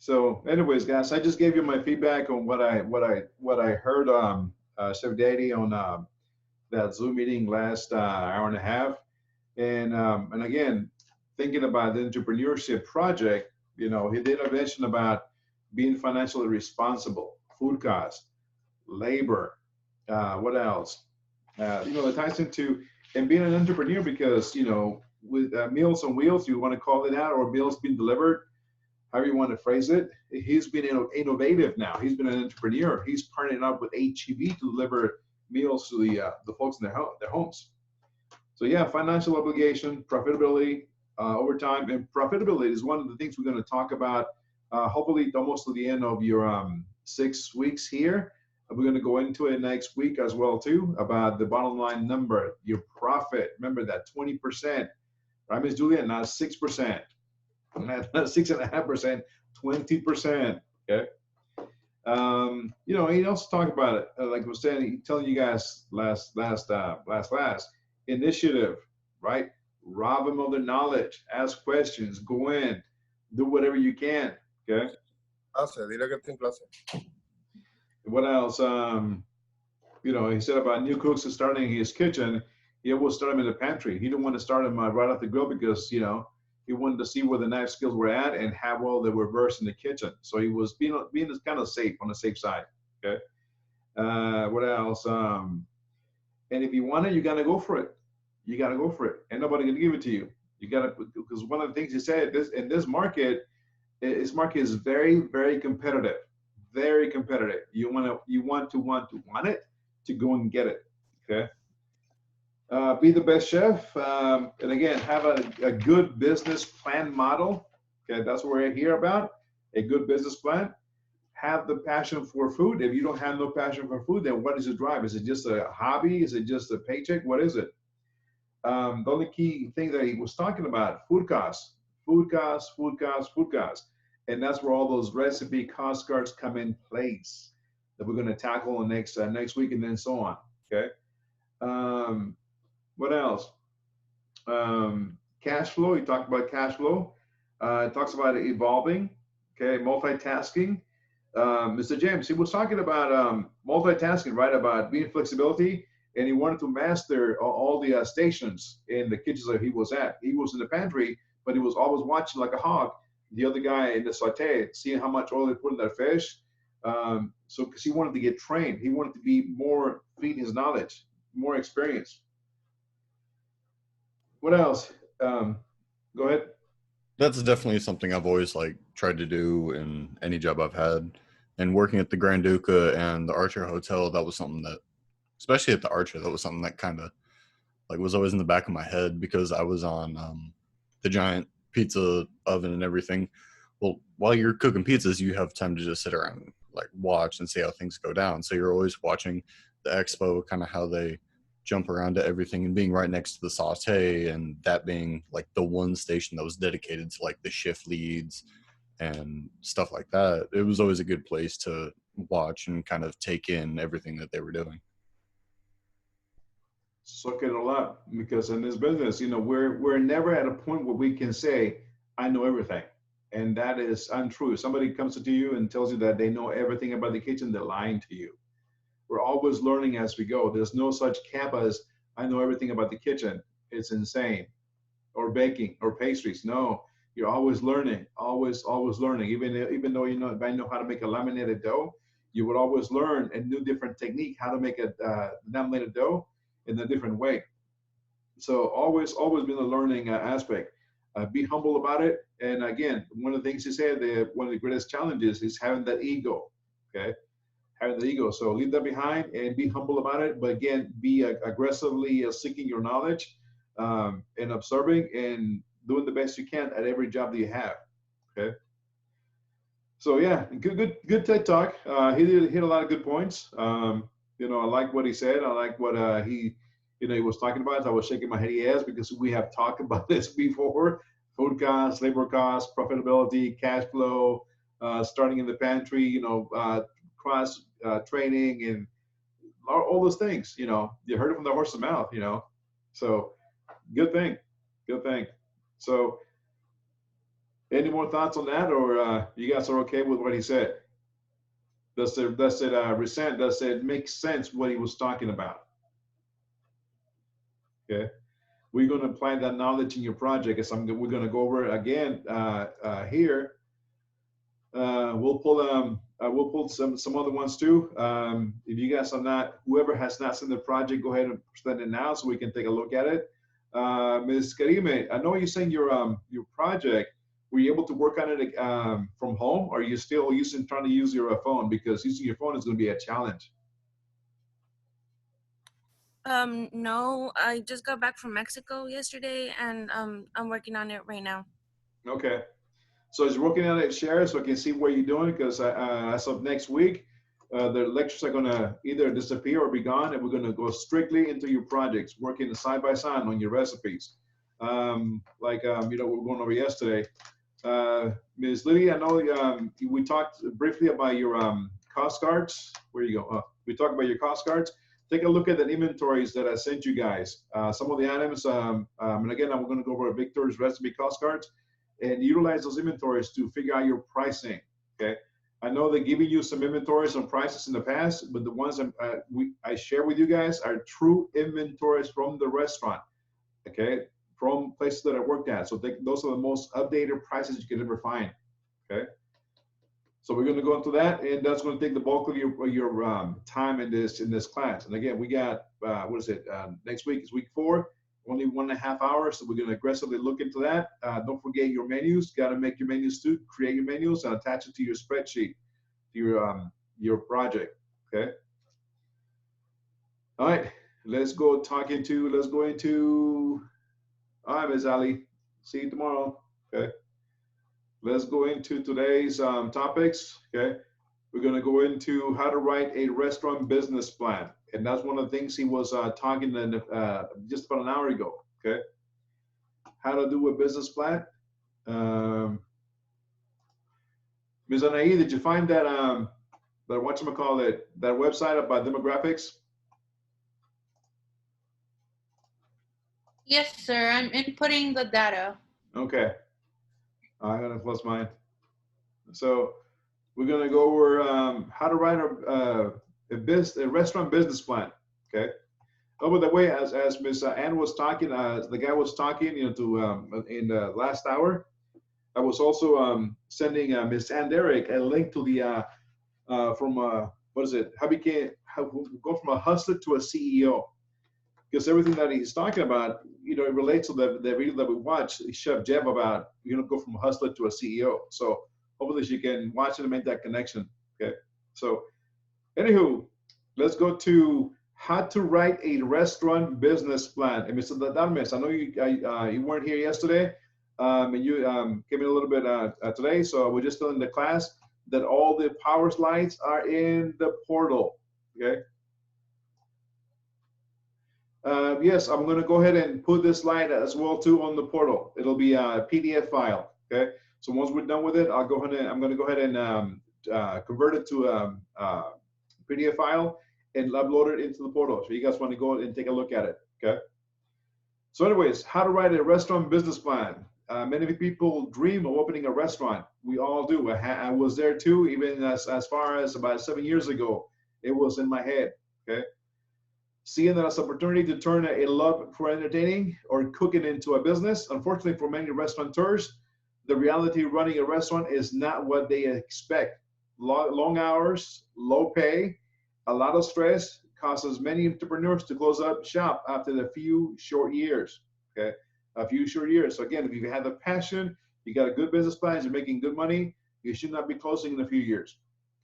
So, anyways, guys, I just gave you my feedback on what I heard Chef Daddy on that Zoom meeting last hour and a half, and again, thinking about the entrepreneurship project, he did a mention about being financially responsible, food costs, labor, what else? It ties into and being an entrepreneur because with Meals on Wheels, you want to call it that, or Meals Being Delivered, however you want to phrase it. He's been innovative now. He's been an entrepreneur. He's partnering up with HEB to deliver meals to the folks in their homes. So yeah, financial obligation, profitability over time, and profitability is one of the things we're going to talk about. Hopefully, almost to the end of your 6 weeks here. We're going to go into it next week as well too about the bottom line number, your profit. Remember that 20%, right, Miss Julia? Not 6%, not 6.5%, 20%. Okay. He also talked about it, like I was saying, telling you guys last initiative, right? Rob them of their knowledge, ask questions, go in, do whatever you can. Okay. Clase, dile que estoy en clase. What else? He said about new cooks starting his kitchen. He will start them in the pantry. He didn't want to start them right off the grill because he wanted to see where the knife skills were at and how well they were versed in the kitchen. So he was being kind of safe, on the safe side. Okay. What else? And if you want it, you got to go for it. You got to go for it. Ain't nobody gonna give it to you. You got to, because one of the things he said, this market is very, very competitive. Very competitive. You want it to go and get it. Okay. Be the best chef, and again, have a good business plan model. Okay, that's what we're here about. A good business plan. Have the passion for food. If you don't have no passion for food, then what is the drive? Is it just a hobby? Is it just a paycheck? What is it? The only key thing that he was talking about: food costs, food costs, food costs, food costs, and that's where all those recipe cost cards come in place that we're going to tackle next week, and then so on. Okay. Um, what else? Cash flow. He talked about cash flow. It talks about evolving. Okay, multitasking. Mr. James, he was talking about multitasking, right? About being flexibility, and he wanted to master all the stations in the kitchens that he was at. He was in the pantry, but he was always watching like a hawk the other guy in the saute, seeing how much oil they put in that fish. So, because he wanted to get trained, he wanted to be more feed his knowledge, more experience. What else? Go ahead. That's definitely something I've always like tried to do in any job I've had. And working at the Grand Duca and the Archer Hotel, that was something that, especially at the Archer, that was something that kind of like was always in the back of my head because I was on the giant pizza oven and everything. Well, while you're cooking pizzas, you have time to just sit around and like watch and see how things go down. So you're always watching the expo, kind of how they jump around to everything, and being right next to the saute, and that being like the one station that was dedicated to like the shift leads and stuff like that. It was always a good place to watch and kind of take in everything that they were doing. Suck it all up, because in this business, we're never at a point where we can say, I know everything. And that is untrue. If somebody comes to you and tells you that they know everything about the kitchen, they're lying to you. We're always learning as we go. There's no such cap as I know everything about the kitchen. It's insane. Or baking or pastries. No, you're always learning, always learning. Even though I know how to make a laminated dough, you would always learn a new different technique how to make a laminated dough in a different way. So always been a learning aspect. Be humble about it. And again, one of the things he said that one of the greatest challenges is having that ego. Okay, having the ego. So leave that behind and be humble about it. But again, be aggressively seeking your knowledge and observing and doing the best you can at every job that you have. Okay. So yeah, good TED talk. He did hit a lot of good points. I like what he said. I like what he was talking about. I was shaking my head yes, because we have talked about this before: food costs, labor costs, profitability, cash flow, starting in the pantry. Cross training and all those things. You heard it from the horse's mouth. So good thing. So Any more thoughts on that, or you guys are okay with what he said? Does it resent? Does it make sense what he was talking about? Okay, we're going to apply that knowledge in your project. As we're going to go over it again here. We'll pull some other ones too. If you guys are not, whoever has not seen the project, go ahead and send it now so we can take a look at it. Ms. Karime, I know you're saying your project. Were you able to work on it from home, or are you still trying to use your phone? Because using your phone is going to be a challenge. No, I just got back from Mexico yesterday, and I'm working on it right now. Okay. So as you're working on it, share so I can see what you're doing, because as of next week, the lectures are going to either disappear or be gone, and we're going to go strictly into your projects, working side by side on your recipes. Like, we were going over yesterday. Ms. Lydia, I know we talked briefly about your cost cards. Where you go? We talked about your cost cards. Take a look at the inventories that I sent you guys. Some of the items, and again, I'm going to go over Victor's recipe cost cards and utilize those inventories to figure out your pricing. Okay, I know they're giving you some inventories and prices in the past, but the ones I share with you guys are true inventories from the restaurant. Okay, from places that I worked at. So those are the most updated prices you can ever find. Okay, so we're going to go into that, and that's going to take the bulk of your time in this class. And again, we got what is it? Next week is week 4. Only 1.5 hours, so we're going to aggressively look into that. Don't forget your menus. Got to make your menus too. Create your menus and attach it to your spreadsheet, to your project. Okay. All right. Let's go into. All right, Ms. Ali. See you tomorrow. Okay. Let's go into today's topics. Okay. We're going to go into how to write a restaurant business plan. And that's one of the things he was talking just about an hour ago. Okay. How to do a business plan. Ms. Anaí, did you find that whatchamacallit, that website about demographics? Yes, sir. I'm inputting the data. Okay. I'm gonna close mine. So we're gonna go over how to write a restaurant business plan. Okay. Oh, by the way, as Ms. Ann was talking, the guy was talking, to in the last hour. I was also sending Ms. Ann Derrick a link to the from what is it? How go from a hustler to a CEO? Because everything that he's talking about, it relates to the video that we watched, Chef Jeb, about go from a hustler to a CEO. So hopefully you can watch it and make that connection. Okay. So, anywho, let's go to how to write a restaurant business plan. And Mr. Dalmes, I know you weren't here yesterday, and you came in a little bit today. So we're just telling the class that all the power slides are in the portal. Okay. Yes, I'm going to go ahead and put this slide as well too on the portal. It'll be a PDF file. Okay. So once we're done with it, I'm going to go ahead and convert it to a PDF file and upload it into the portal. So you guys want to go and take a look at it. Okay. So anyways, how to write a restaurant business plan. Many people dream of opening a restaurant. We all do. I was there too, even as far as about 7 years ago. It was in my head. Okay. Seeing that as an opportunity to turn a love for entertaining or cooking into a business. Unfortunately, for many restaurateurs, the reality of running a restaurant is not what they expect. Long hours, low pay, a lot of stress causes many entrepreneurs to close up shop after a few short years. Okay, a few short years. So again, if you have the passion, you got a good business plan, you're making good money, you should not be closing in a few years.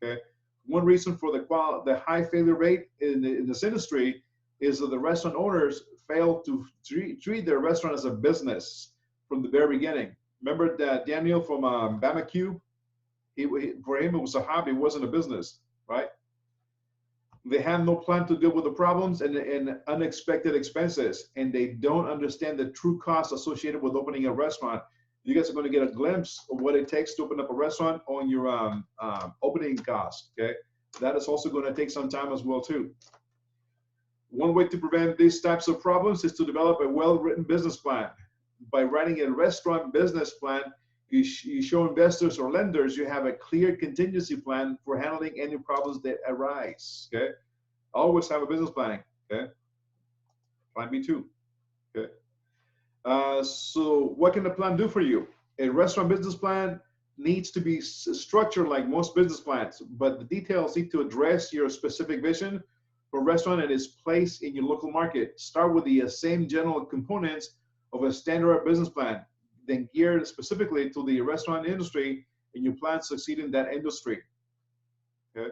Okay, one reason for the high failure rate in this industry is that the restaurant owners fail to treat their restaurant as a business from the very beginning. Remember that Daniel from Bama Cube? For him, it was a hobby, it wasn't a business, right? They have no plan to deal with the problems and unexpected expenses, and they don't understand the true costs associated with opening a restaurant. You guys are going to get a glimpse of what it takes to open up a restaurant on your opening costs, okay? That is also going to take some time as well, too. One way to prevent these types of problems is to develop a well-written business plan. By writing a restaurant business plan, You show investors or lenders you have a clear contingency plan for handling any problems that arise. Okay, always have a business planning. Okay, plan B2. Okay, so what can the plan do for you? A restaurant business plan needs to be structured like most business plans, but the details need to address your specific vision for a restaurant and its place in your local market. Start with the same general components of a standard business plan, then geared specifically to the restaurant industry, and you plan to succeed in that industry. Okay.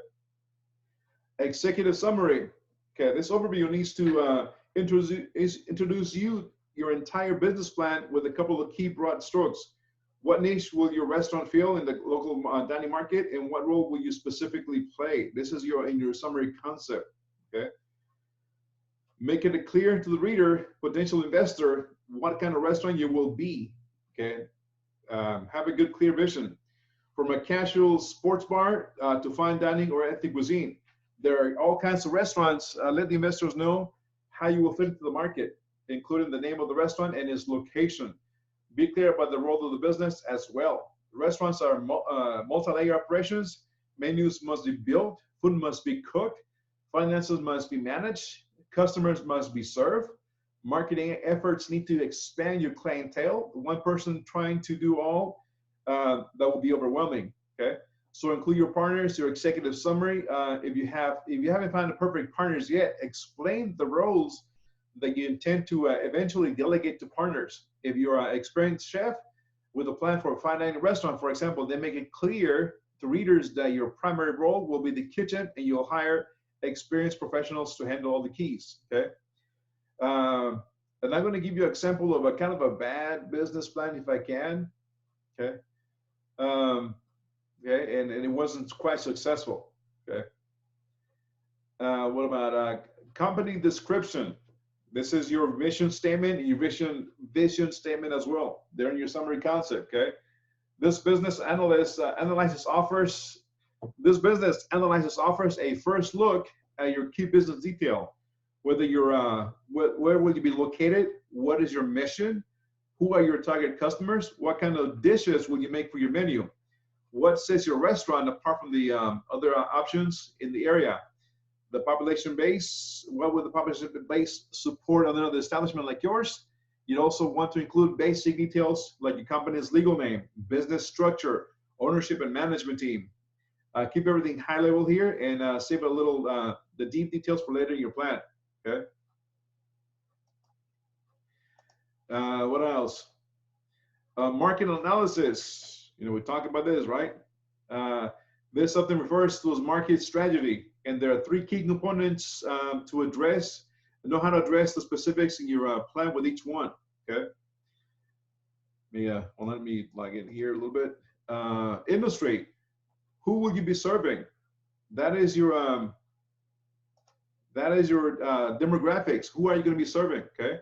Executive summary. Okay, this overview needs to introduce your entire business plan with a couple of key broad strokes. What niche will your restaurant fill in the local dining market, and what role will you specifically play? This is in your summary concept. Okay. Make it clear to the reader, potential investor, what kind of restaurant you will be. Okay. Have a good, clear vision. From a casual sports bar to fine dining or ethnic cuisine, there are all kinds of restaurants. Let the investors know how you will fit into the market, including the name of the restaurant and its location. Be clear about the role of the business as well. Restaurants are multi-layer operations. Menus must be built, food must be cooked, finances must be managed, customers must be served. Marketing efforts need to expand your clientele. One person trying to do all, that will be overwhelming. Okay, so include your partners, your executive summary. If you haven't found the perfect partners yet, explain the roles that you intend to eventually delegate to partners. If you're an experienced chef with a plan for a fine dining restaurant, for example, then make it clear to readers that your primary role will be the kitchen, and you'll hire experienced professionals to handle all the keys. Okay. And I'm going to give you an example of a kind of a bad business plan, if I can. Okay. Okay, and it wasn't quite successful. Okay. What about company description? This is your mission statement and your vision statement as well. They're in your summary concept. Okay. This business analysis offers a first look at your key business detail. Whether you're where will you be located? What is your mission? Who are your target customers? What kind of dishes will you make for your menu? What sets your restaurant apart from the other options in the area? The population base, what would the population base support another establishment like yours? You'd also want to include basic details like your company's legal name, business structure, ownership and management team. Keep everything high level here and save a little the deep details for later in your plan. Okay. What else? Market analysis. You know, we talked about this, right? This often refers to as market strategy, and there are three key components to address. Know how to address the specifics in your plan with each one. Okay. Let me log in here a little bit. Industry. Who will you be serving? That is your demographics. Who are you going to be serving? Okay.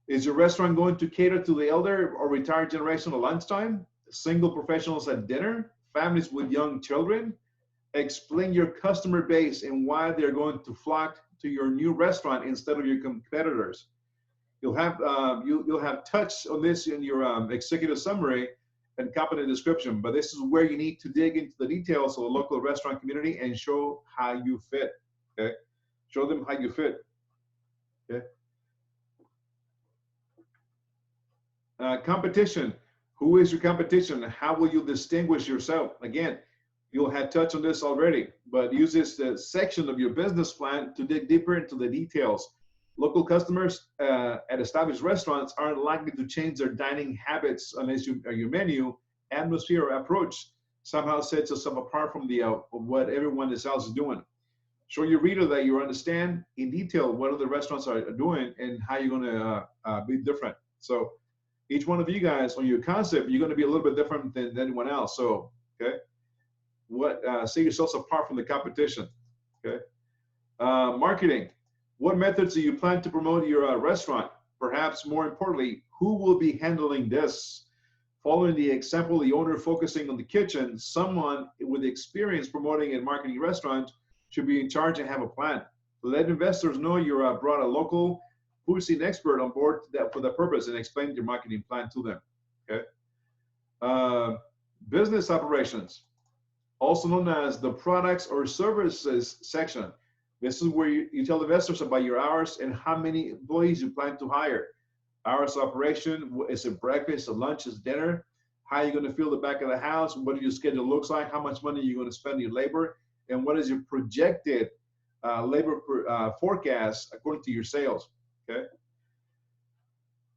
Is your restaurant going to cater to the elder or retired generation at lunchtime? Single professionals at dinner? Families with young children? Explain your customer base and why they're going to flock to your new restaurant instead of your competitors. You'll have touched on this in your executive summary and company description, but this is where you need to dig into the details of the local restaurant community and show how you fit. Okay, show them how you fit. Okay. Competition. Who is your competition? How will you distinguish yourself? Again, you'll have touched on this already, but use this section of your business plan to dig deeper into the details. Local customers at established restaurants aren't likely to change their dining habits unless your menu, atmosphere, or approach somehow sets yourself apart from what everyone else is doing. Show your reader that you understand in detail what other restaurants are doing and how you're going to be different. So each one of you guys on your concept, you're going to be a little bit different than anyone else. So, okay, set yourselves apart from the competition. Okay, marketing. What methods do you plan to promote your restaurant? Perhaps more importantly, who will be handling this? Following the example, the owner focusing on the kitchen, someone with experience promoting and marketing restaurants should be in charge and have a plan. Let investors know you brought a local food scene expert on board for that purpose and explain your marketing plan to them. Okay. Business operations, also known as the products or services section. This is where you tell investors about your hours and how many employees you plan to hire. Hours of operation, is it breakfast, is lunch, is dinner? How are you going to fill the back of the house? What your schedule looks like? How much money you're going to spend on your labor? And what is your projected labor forecast according to your sales? Okay.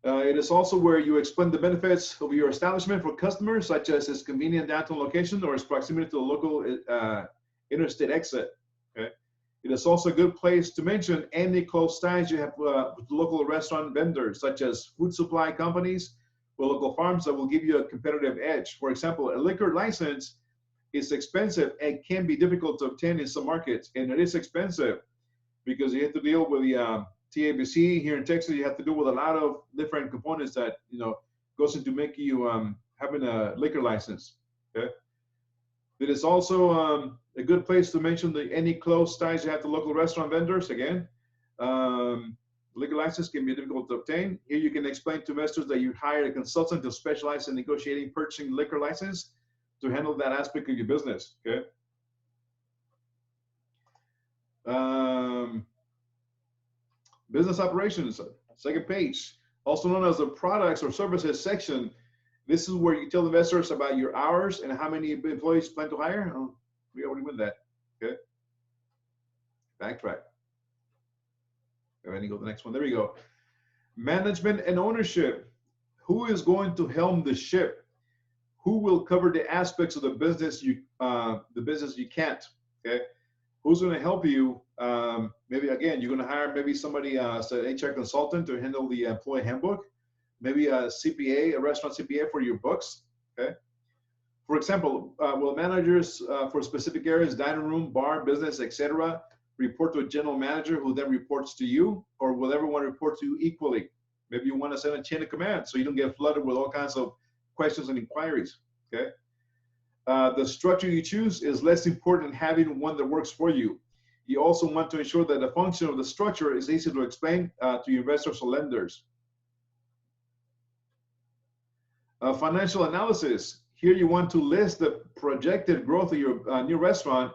It is also where you explain the benefits of your establishment for customers, such as its convenient downtown location or its proximity to the local interstate exit. Okay. It is also a good place to mention any close ties you have with local restaurant vendors, such as food supply companies or local farms that will give you a competitive edge. For example, a liquor license is expensive and can be difficult to obtain in some markets, and it is expensive because you have to deal with the TABC here in Texas. You have to deal with a lot of different components that goes into making you having a liquor license. Okay. It is also a good place to mention any close ties you have to local restaurant vendors. Again, liquor license can be difficult to obtain. Here you can explain to investors that you hired a consultant to specialize in negotiating purchasing liquor license to handle that aspect of your business. Okay. Business operations, second page, also known as the products or services section. This is where you tell investors about your hours and how many employees you plan to hire. Oh, we already went that. Okay. Backtrack. Ready to go to the next one. There we go. Management and ownership. Who is going to helm the ship? Who will cover the aspects of the business you can't? Okay. Who's going to help you? Maybe again, you're going to hire maybe somebody, as an HR consultant to handle the employee handbook. Maybe a CPA, a restaurant CPA for your books. Okay. For example, will managers for specific areas, dining room, bar, business, etc., report to a general manager who then reports to you, or will everyone report to you equally? Maybe you want to send a chain of command so you don't get flooded with all kinds of questions and inquiries. Okay. The structure you choose is less important than having one that works for you. You also want to ensure that the function of the structure is easy to explain to your investors or lenders. Financial analysis. Here you want to list the projected growth of your new restaurant.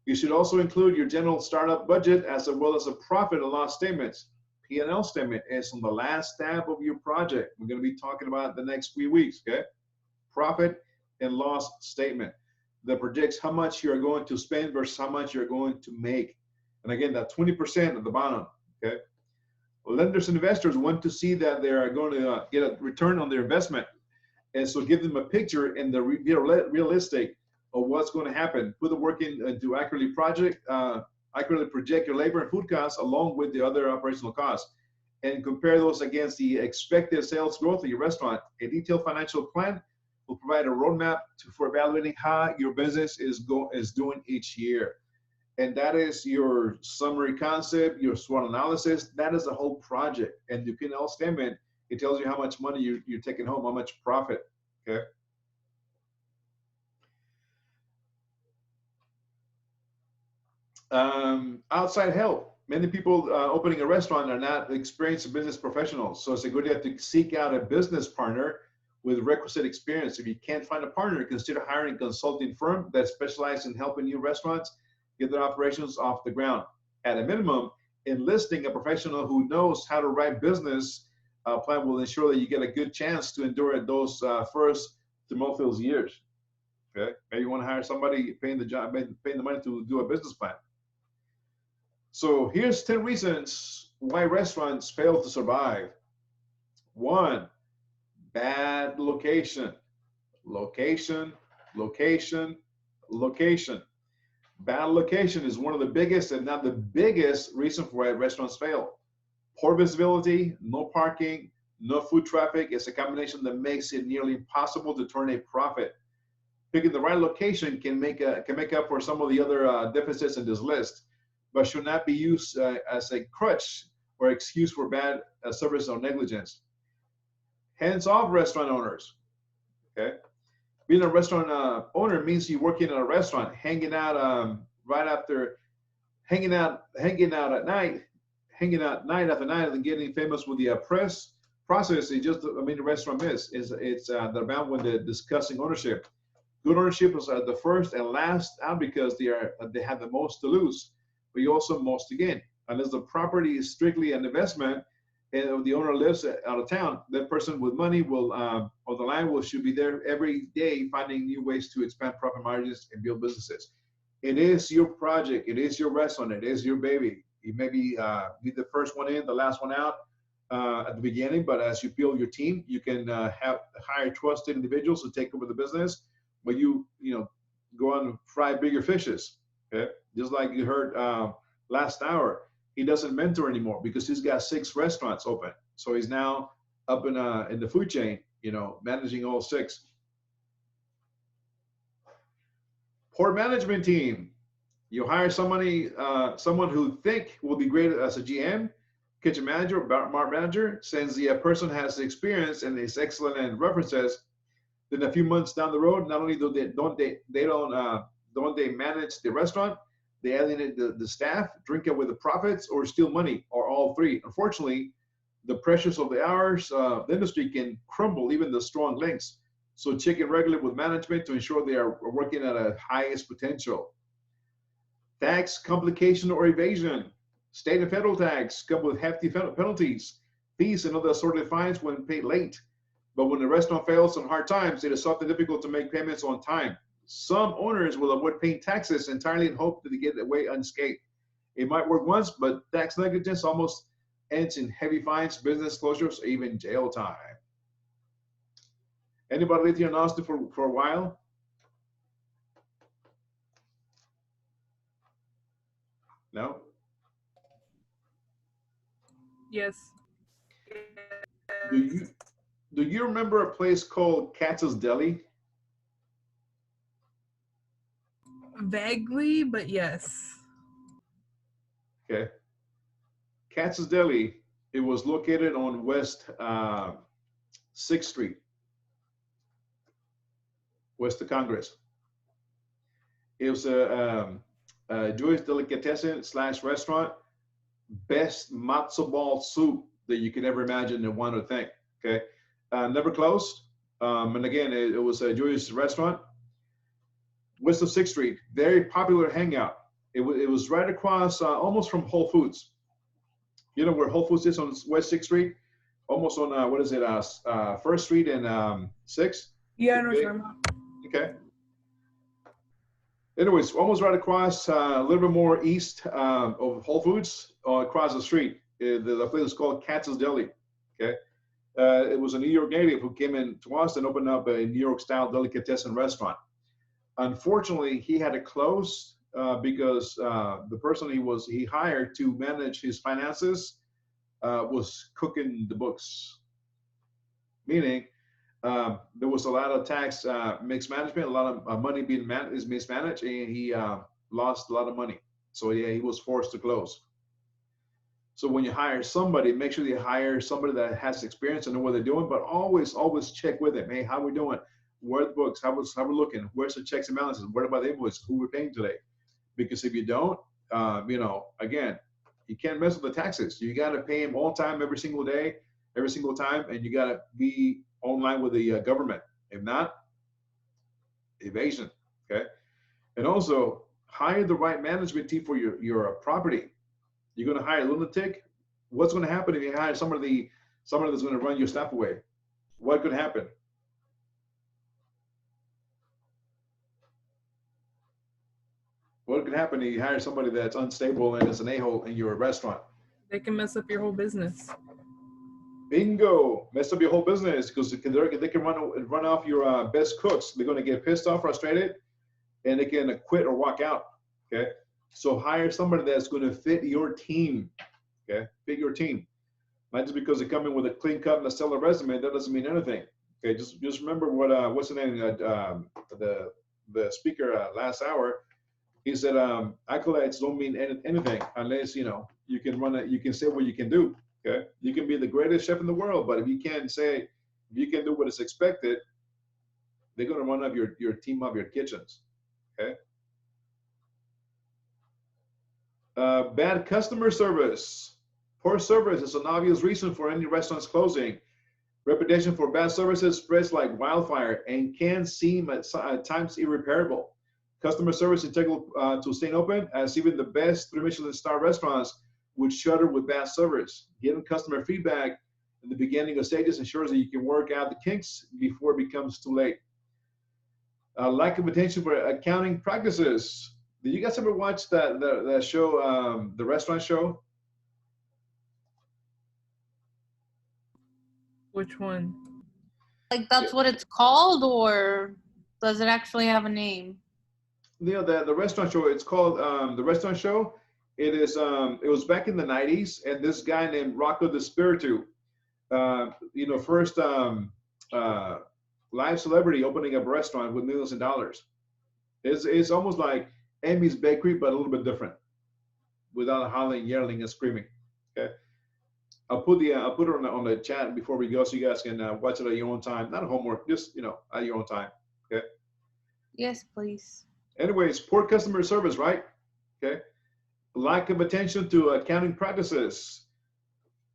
You should also include your general startup budget as well as a profit and loss statements. P&L statement is on the last tab of your project. We're going to be talking about the next few weeks. Okay. Profit and loss statement that projects how much you're going to spend versus how much you're going to make. And again, that 20% at the bottom. Okay. Lenders and investors want to see that they are going to get a return on their investment. And so give them a picture and the realistic of what's going to happen. Put the work in to accurately project your labor and food costs along with the other operational costs, and compare those against the expected sales growth of your restaurant. A detailed financial plan will provide a roadmap for evaluating how your business is doing each year. And that is your summary concept, your SWOT analysis. That is the whole project. And the P&L statement, it tells you how much money you're taking home, how much profit. Okay. Outside help. Many people opening a restaurant are not experienced business professionals. So it's a good idea to seek out a business partner with requisite experience. If you can't find a partner, consider hiring a consulting firm that specializes in helping new restaurants get their operations off the ground. At a minimum, enlisting a professional who knows how to write business plan will ensure that you get a good chance to endure those first tumultuous years. Okay, maybe you want to hire somebody paying the money to do a business plan. So here's 10 reasons why restaurants fail to survive. 1, bad location. Location. Bad location is one of the biggest, and not the biggest, reason for why restaurants fail. Poor visibility, no parking, no foot traffic is a combination that makes it nearly impossible to turn a profit. Picking the right location can make up for some of the other deficits in this list, but should not be used as a crutch or excuse for bad service or negligence. Hands-off restaurant owners. Okay, being a restaurant owner means you working in a restaurant, hanging out night after night, and getting famous with the press process is just, I mean, the restaurant it's the about when they're discussing ownership. Good ownership is the first and last out because they have the most to lose, but you also most to gain. Unless the property is strictly an investment and the owner lives out of town, that person with money will, or the land will should be there every day finding new ways to expand profit margins and build businesses. It is your project. It is your restaurant. It is your baby. You maybe be the first one in, the last one out at the beginning, but as you build your team, you can hire trusted individuals to take over the business. But you go on and fry bigger fishes. Okay, just like you heard last hour, he doesn't mentor anymore because he's got 6 restaurants open. So he's now up in the food chain, managing all 6. Poor management team. You hire somebody, someone who think will be great as a GM, kitchen manager, bar manager, since the person has the experience and is excellent in references. Then a few months down the road, not only don't they manage the restaurant, they alienate the staff, drink it with the profits, or steal money, or all 3. Unfortunately, the pressures of the hours, the industry can crumble even the strong links. So check in regularly with management to ensure they are working at a highest potential. Tax complication or evasion. State and federal tax come with hefty penalties, fees, and other assorted fines when paid late. But when the restaurant fails on hard times, it is often difficult to make payments on time. Some owners will avoid paying taxes entirely in hope that they get away unscathed. It might work once, but tax negligence almost ends in heavy fines, business closures, or even jail time. Anybody lived here in Austin for a while? No? Yes. Do you remember a place called Katz's Deli? Vaguely, but yes. Okay. Katz's Deli, it was located on West 6th Street, west of Congress. It was a Jewish delicatessen / restaurant. Best matzo ball soup that you could ever imagine and want to think. Okay. Never closed. And again, it was a Jewish restaurant. West of 6th Street, very popular hangout. It was right across, almost from Whole Foods. You know where Whole Foods is on West 6th Street? Almost on, 1st Street and 6th? Yeah, I know what you're talking about. Okay. Anyways, almost right across, a little bit more east of Whole Foods, across the street. The place is called Katz's Deli. Okay. It was a New York native who came in to Austin and opened up a New York-style delicatessen restaurant. Unfortunately, he had to close because the person he hired to manage his finances was cooking the books. Meaning, there was a lot of tax mismanagement, a lot of money being mismanaged, and he lost a lot of money. So yeah, he was forced to close. So when you hire somebody, make sure you hire somebody that has experience and know what they're doing, but always check with them. Hey, how we doing? Where are the books? How we're looking? Where's the checks and balances? What about the invoices? Who we're paying today? Because if you don't, again, you can't mess with the taxes. You got to pay them all time, every single day, every single time, and you got to be online with the government. If not, evasion. Okay, and also hire the right management team for your property. You're going to hire a lunatic. What's going to happen if you hire somebody that's going to run your staff away? What could happen? What could happen if you hire somebody that's unstable and is an a-hole in your restaurant? They can mess up your whole business. Bingo! Mess up your whole business because they can run off your best cooks. They're going to get pissed off, frustrated, and they can quit or walk out. Okay, so hire somebody that's going to fit your team. Okay, fit your team. Not just because they come in with a clean cut and a stellar resume, that doesn't mean anything. Okay, just remember what's the name? The speaker last hour. He said, accolades don't mean anything unless, you can you can say what you can do, okay? You can be the greatest chef in the world, but if you can't do what is expected, they're going to run up your team of your kitchens, okay? Bad customer service. Poor service is an obvious reason for any restaurants closing. Reputation for bad services spreads like wildfire and can seem at times irreparable. Customer service integral to staying open, as even the best 3 Michelin star restaurants would shudder with bad service. Getting customer feedback in the beginning of stages ensures that you can work out the kinks before it becomes too late. Lack of attention for accounting practices. Did you guys ever watch that show, the restaurant show? Which one? Like that's what it's called, or does it actually have a name? You know, the restaurant show, it's called the restaurant show. It is it was back in the 90s, and this guy named Rocco Despiritu, you know, first live celebrity opening up a restaurant with millions of dollars. It's almost like Amy's Bakery, but a little bit different, without howling, yelling, and screaming. Okay, I'll put it on the chat before we go, so you guys can watch it at your own time. Not homework, just at your own time. Okay. Yes, please. Anyways, poor customer service, right? Okay. Lack of attention to accounting practices.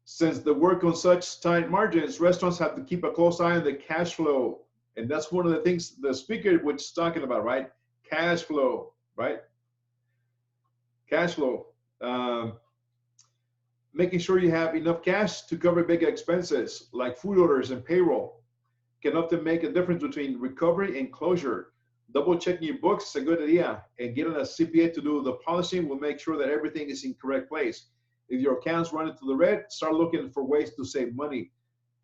Since the work on such tight margins, restaurants have to keep a close eye on the cash flow. And that's one of the things the speaker was talking about, right? Cash flow, right? Cash flow. Making sure you have enough cash to cover big expenses like food orders and payroll can often make a difference between recovery and closure. Double checking your books is a good idea, and getting a CPA to do the polishing will make sure that everything is in correct place. If your accounts run into the red, start looking for ways to save money.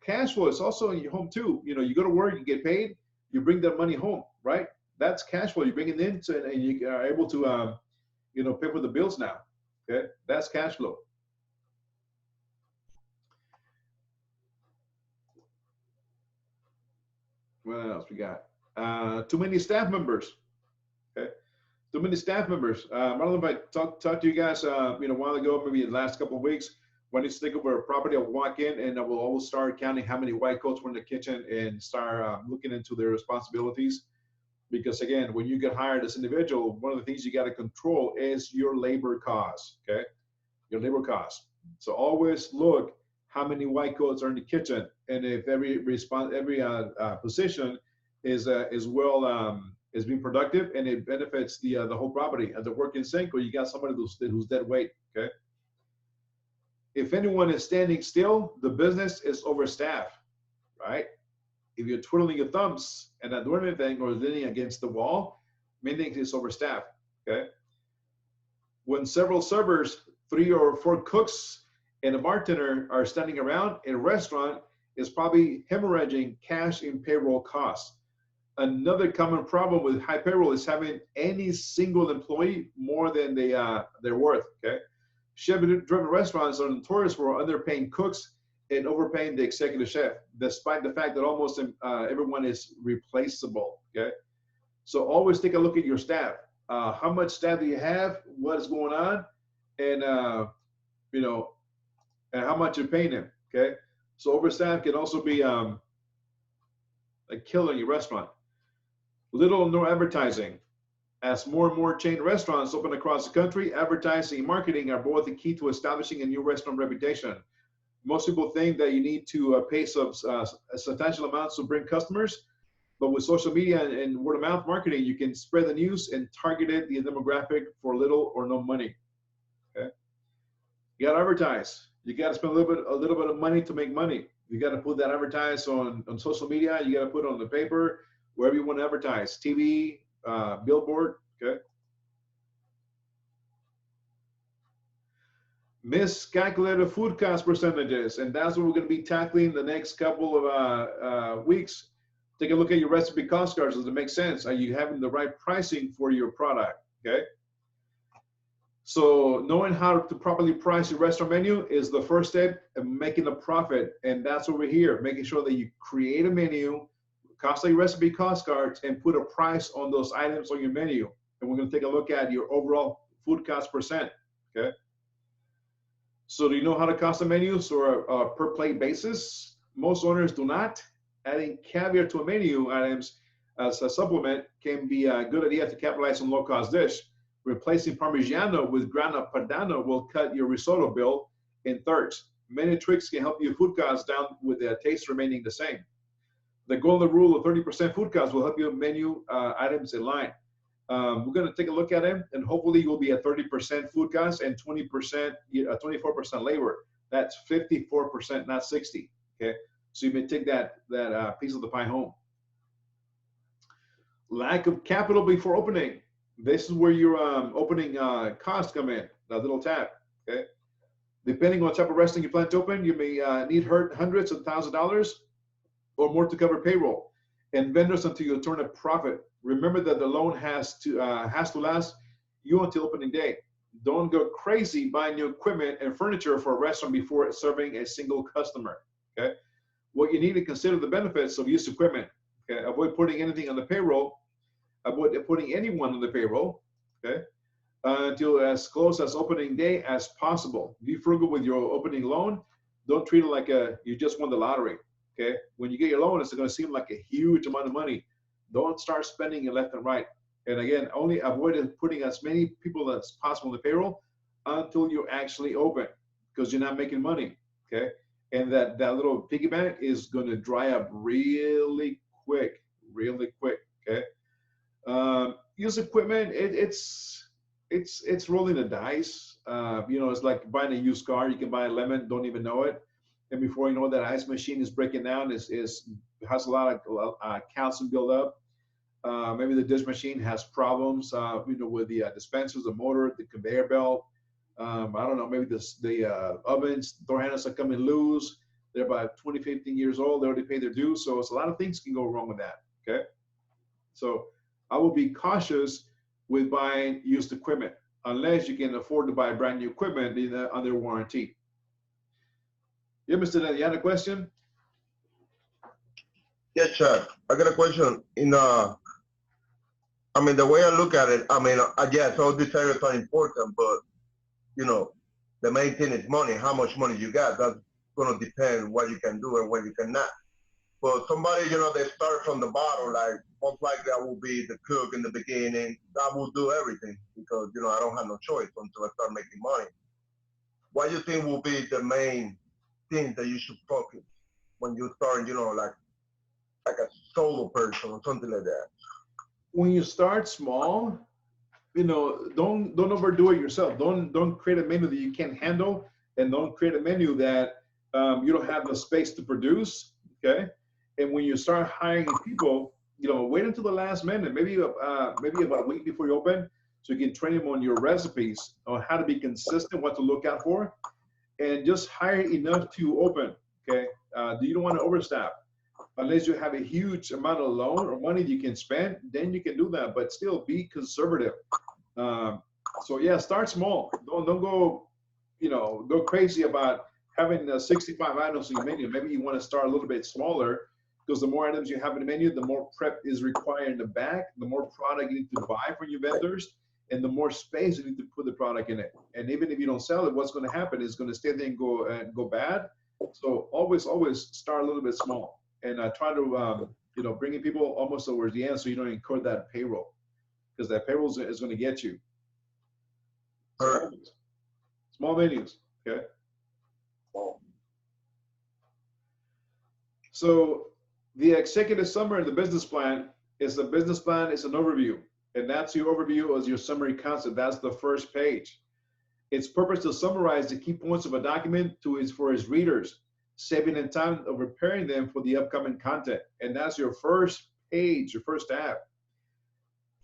Cash flow is also in your home too. You know, you go to work, you get paid, you bring that money home, right? That's cash flow. You bring it in, and you are able to, pay for the bills now. Okay, that's cash flow. What else we got? Too many staff members. Okay, too many staff members. I don't know if I talked to you guys, a while ago, maybe the last couple of weeks. When I used to take over a property, I'll walk in and I will always start counting how many white coats were in the kitchen and start looking into their responsibilities. Because again, when you get hired as an individual, one of the things you got to control is your labor costs. Okay, your labor costs. So always look how many white coats are in the kitchen, and if every position is being productive and it benefits the whole property and the working sink, or you got somebody who's dead weight. Okay. If anyone is standing still, the business is overstaffed, right? If you're twiddling your thumbs and not doing anything or leaning against the wall, meaning it's overstaffed. Okay. When several servers, 3 or 4 cooks, and a bartender are standing around, a restaurant is probably hemorrhaging cash in payroll costs. Another common problem with high payroll is having any single employee more than they're worth. Okay, chef-driven restaurants are notorious for underpaying cooks and overpaying the executive chef, despite the fact that almost everyone is replaceable. Okay, so always take a look at your staff. How much staff do you have? What is going on? And and how much you're paying them. Okay, so overstaff can also be a killer in your restaurant. Little or no advertising. As more and more chain restaurants open across the country, advertising and marketing are both the key to establishing a new restaurant reputation. Most people think that you need to pay substantial amounts to bring customers, but with social media and word of mouth marketing, you can spread the news and target the demographic for little or no money. Okay, you got to advertise. You got to spend a little bit of money to make money. You got to put that advertise on social media. You got to put it on the paper, wherever you want to advertise, TV, billboard. Okay. Miscalculated food cost percentages, and that's what we're going to be tackling the next couple of weeks. Take a look at your recipe cost cards. Does it make sense? Are you having the right pricing for your product? Okay. So knowing how to properly price your restaurant menu is the first step in making a profit. And that's over here, making sure that you create a menu, costly recipe cost cards, and put a price on those items on your menu. And we're going to take a look at your overall food cost percent. Okay. So do you know how to cost the menus or a per plate basis? Most owners do not. Adding caviar to a menu items as a supplement can be a good idea to capitalize on low-cost dish. Replacing Parmigiano with grana padano will cut your risotto bill in thirds. Many tricks can help you food costs down with the taste remaining the same. The golden rule of 30% food costs will help you menu items in line. We're going to take a look at it, and hopefully you'll be at 30% food costs and 24% labor. That's 54%, not 60. Okay, so you may take that piece of the pie home. Lack of capital before opening. This is where your opening costs come in. That little tab. Okay, depending on what type of restaurant you plan to open, you may need hundreds of thousands of dollars or more to cover payroll and vendors until you turn a profit. Remember that the loan has to last you until opening day. Don't go crazy buying new equipment and furniture for a restaurant before serving a single customer. Okay, what you need to consider the benefits of used equipment. Okay, avoid putting anything on the payroll. Avoid putting anyone on the payroll. Okay, until as close as opening day as possible. Be frugal with your opening loan. Don't treat it like you just won the lottery. Okay, when you get your loan, it's going to seem like a huge amount of money. Don't start spending it left and right. And again, only avoid putting as many people as possible on the payroll until you're actually open, because you're not making money. Okay, and that little piggy bank is going to dry up really quick. Okay, used equipment, it's rolling the dice. It's like buying a used car. You can buy a lemon, don't even know it, and before you know it, that ice machine is breaking down. Has a lot of calcium buildup. Maybe the dish machine has problems, with the dispensers, the motor, the conveyor belt. I don't know, maybe the ovens, door handles are coming loose. They're about 20, 15 years old. They already paid their dues. So it's a lot of things can go wrong with that. Okay. So I will be cautious with buying used equipment unless you can afford to buy brand new equipment under warranty. Yeah, Mr. Ned, you had a question? Yes, sir. I got a question. The way I look at it, yes, all these areas are important, but the main thing is money. How much money you got? That's going to depend what you can do and what you cannot. But somebody, they start from the bottom, like most likely I will be the cook in the beginning. I will do everything because, I don't have no choice until I start making money. What do you think will be the main thing that you should focus when you start, like a solo person or something like that? When you start small, don't overdo it yourself. Don't create a menu that you can't handle, and don't create a menu that you don't have the space to produce. Okay, and when you start hiring people, wait until the last minute, maybe about a week before you open, so you can train them on your recipes, on how to be consistent, what to look out for, and just hire enough to open. Okay, you don't want to overstaff. Unless you have a huge amount of loan or money you can spend, then you can do that. But still, be conservative. So yeah, start small. Don't go, go crazy about having 65 items in your menu. Maybe you want to start a little bit smaller, because the more items you have in the menu, the more prep is required in the back, the more product you need to buy from your vendors, and the more space you need to put the product in it. And even if you don't sell it, what's going to happen is going to stay there and go bad. So always start a little bit small. And try to, bringing people almost towards the end so you don't incur that payroll, because that payroll is going to get you. Small menus, okay? So the executive summary of the business plan is an overview. And that's your overview as your summary concept. That's the first page. Its purpose to summarize the key points of a document for its readers, saving in time of preparing them for the upcoming content. And that's your first page, your first tab.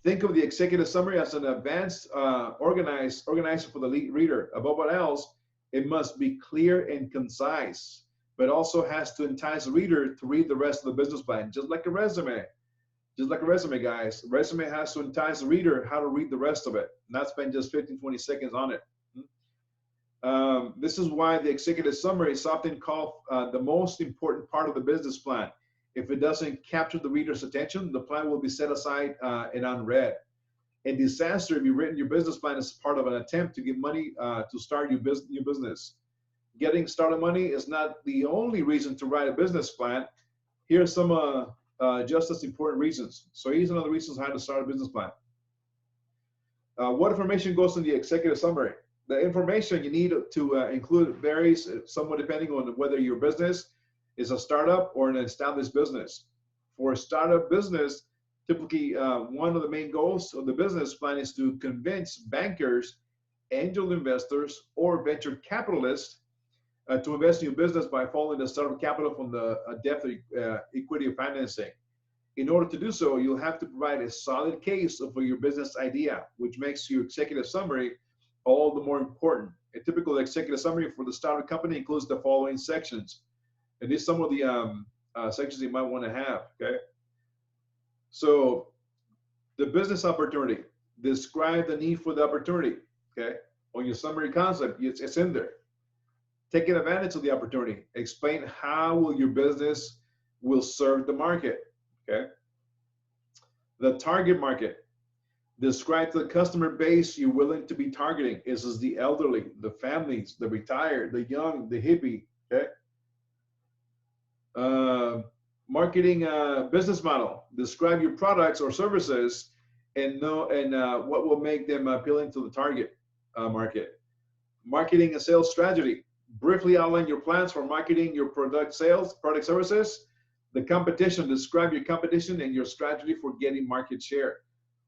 Think of the executive summary as an advanced organizer for the reader. Above all else, it must be clear and concise, but also has to entice the reader to read the rest of the business plan, just like a resume. Just like a resume, guys. Resume has to entice the reader how to read the rest of it, not spend just 15, 20 seconds on it. This is why the executive summary is often called the most important part of the business plan. If it doesn't capture the reader's attention, the plan will be set aside and unread. A disaster if you've written your business plan as part of an attempt to get money to start your business. Getting started money is not the only reason to write a business plan. Here are some just as important reasons. So here's another reason how to start a business plan. What information goes in the executive summary? The information you need to include varies somewhat depending on whether your business is a startup or an established business. For a startup business, typically one of the main goals of the business plan is to convince bankers, angel investors, or venture capitalists to invest in your business by following the startup capital from the debt equity financing. In order to do so, you'll have to provide a solid case for your business idea, which makes your executive summary all the more important. A typical executive summary for the startup company includes the following sections. And these are some of the sections you might want to have, okay? So the business opportunity, describe the need for the opportunity, okay? On your summary concept, it's in there. Taking advantage of the opportunity, explain how will your business will serve the market, okay? The target market, describe the customer base you're willing to be targeting. Is this the elderly, the families, the retired, the young, the hippie, okay? Marketing business model, describe your products or services and what will make them appealing to the target market. Marketing and sales strategy, briefly outline your plans for marketing your product services. The competition, describe your competition and your strategy for getting market share.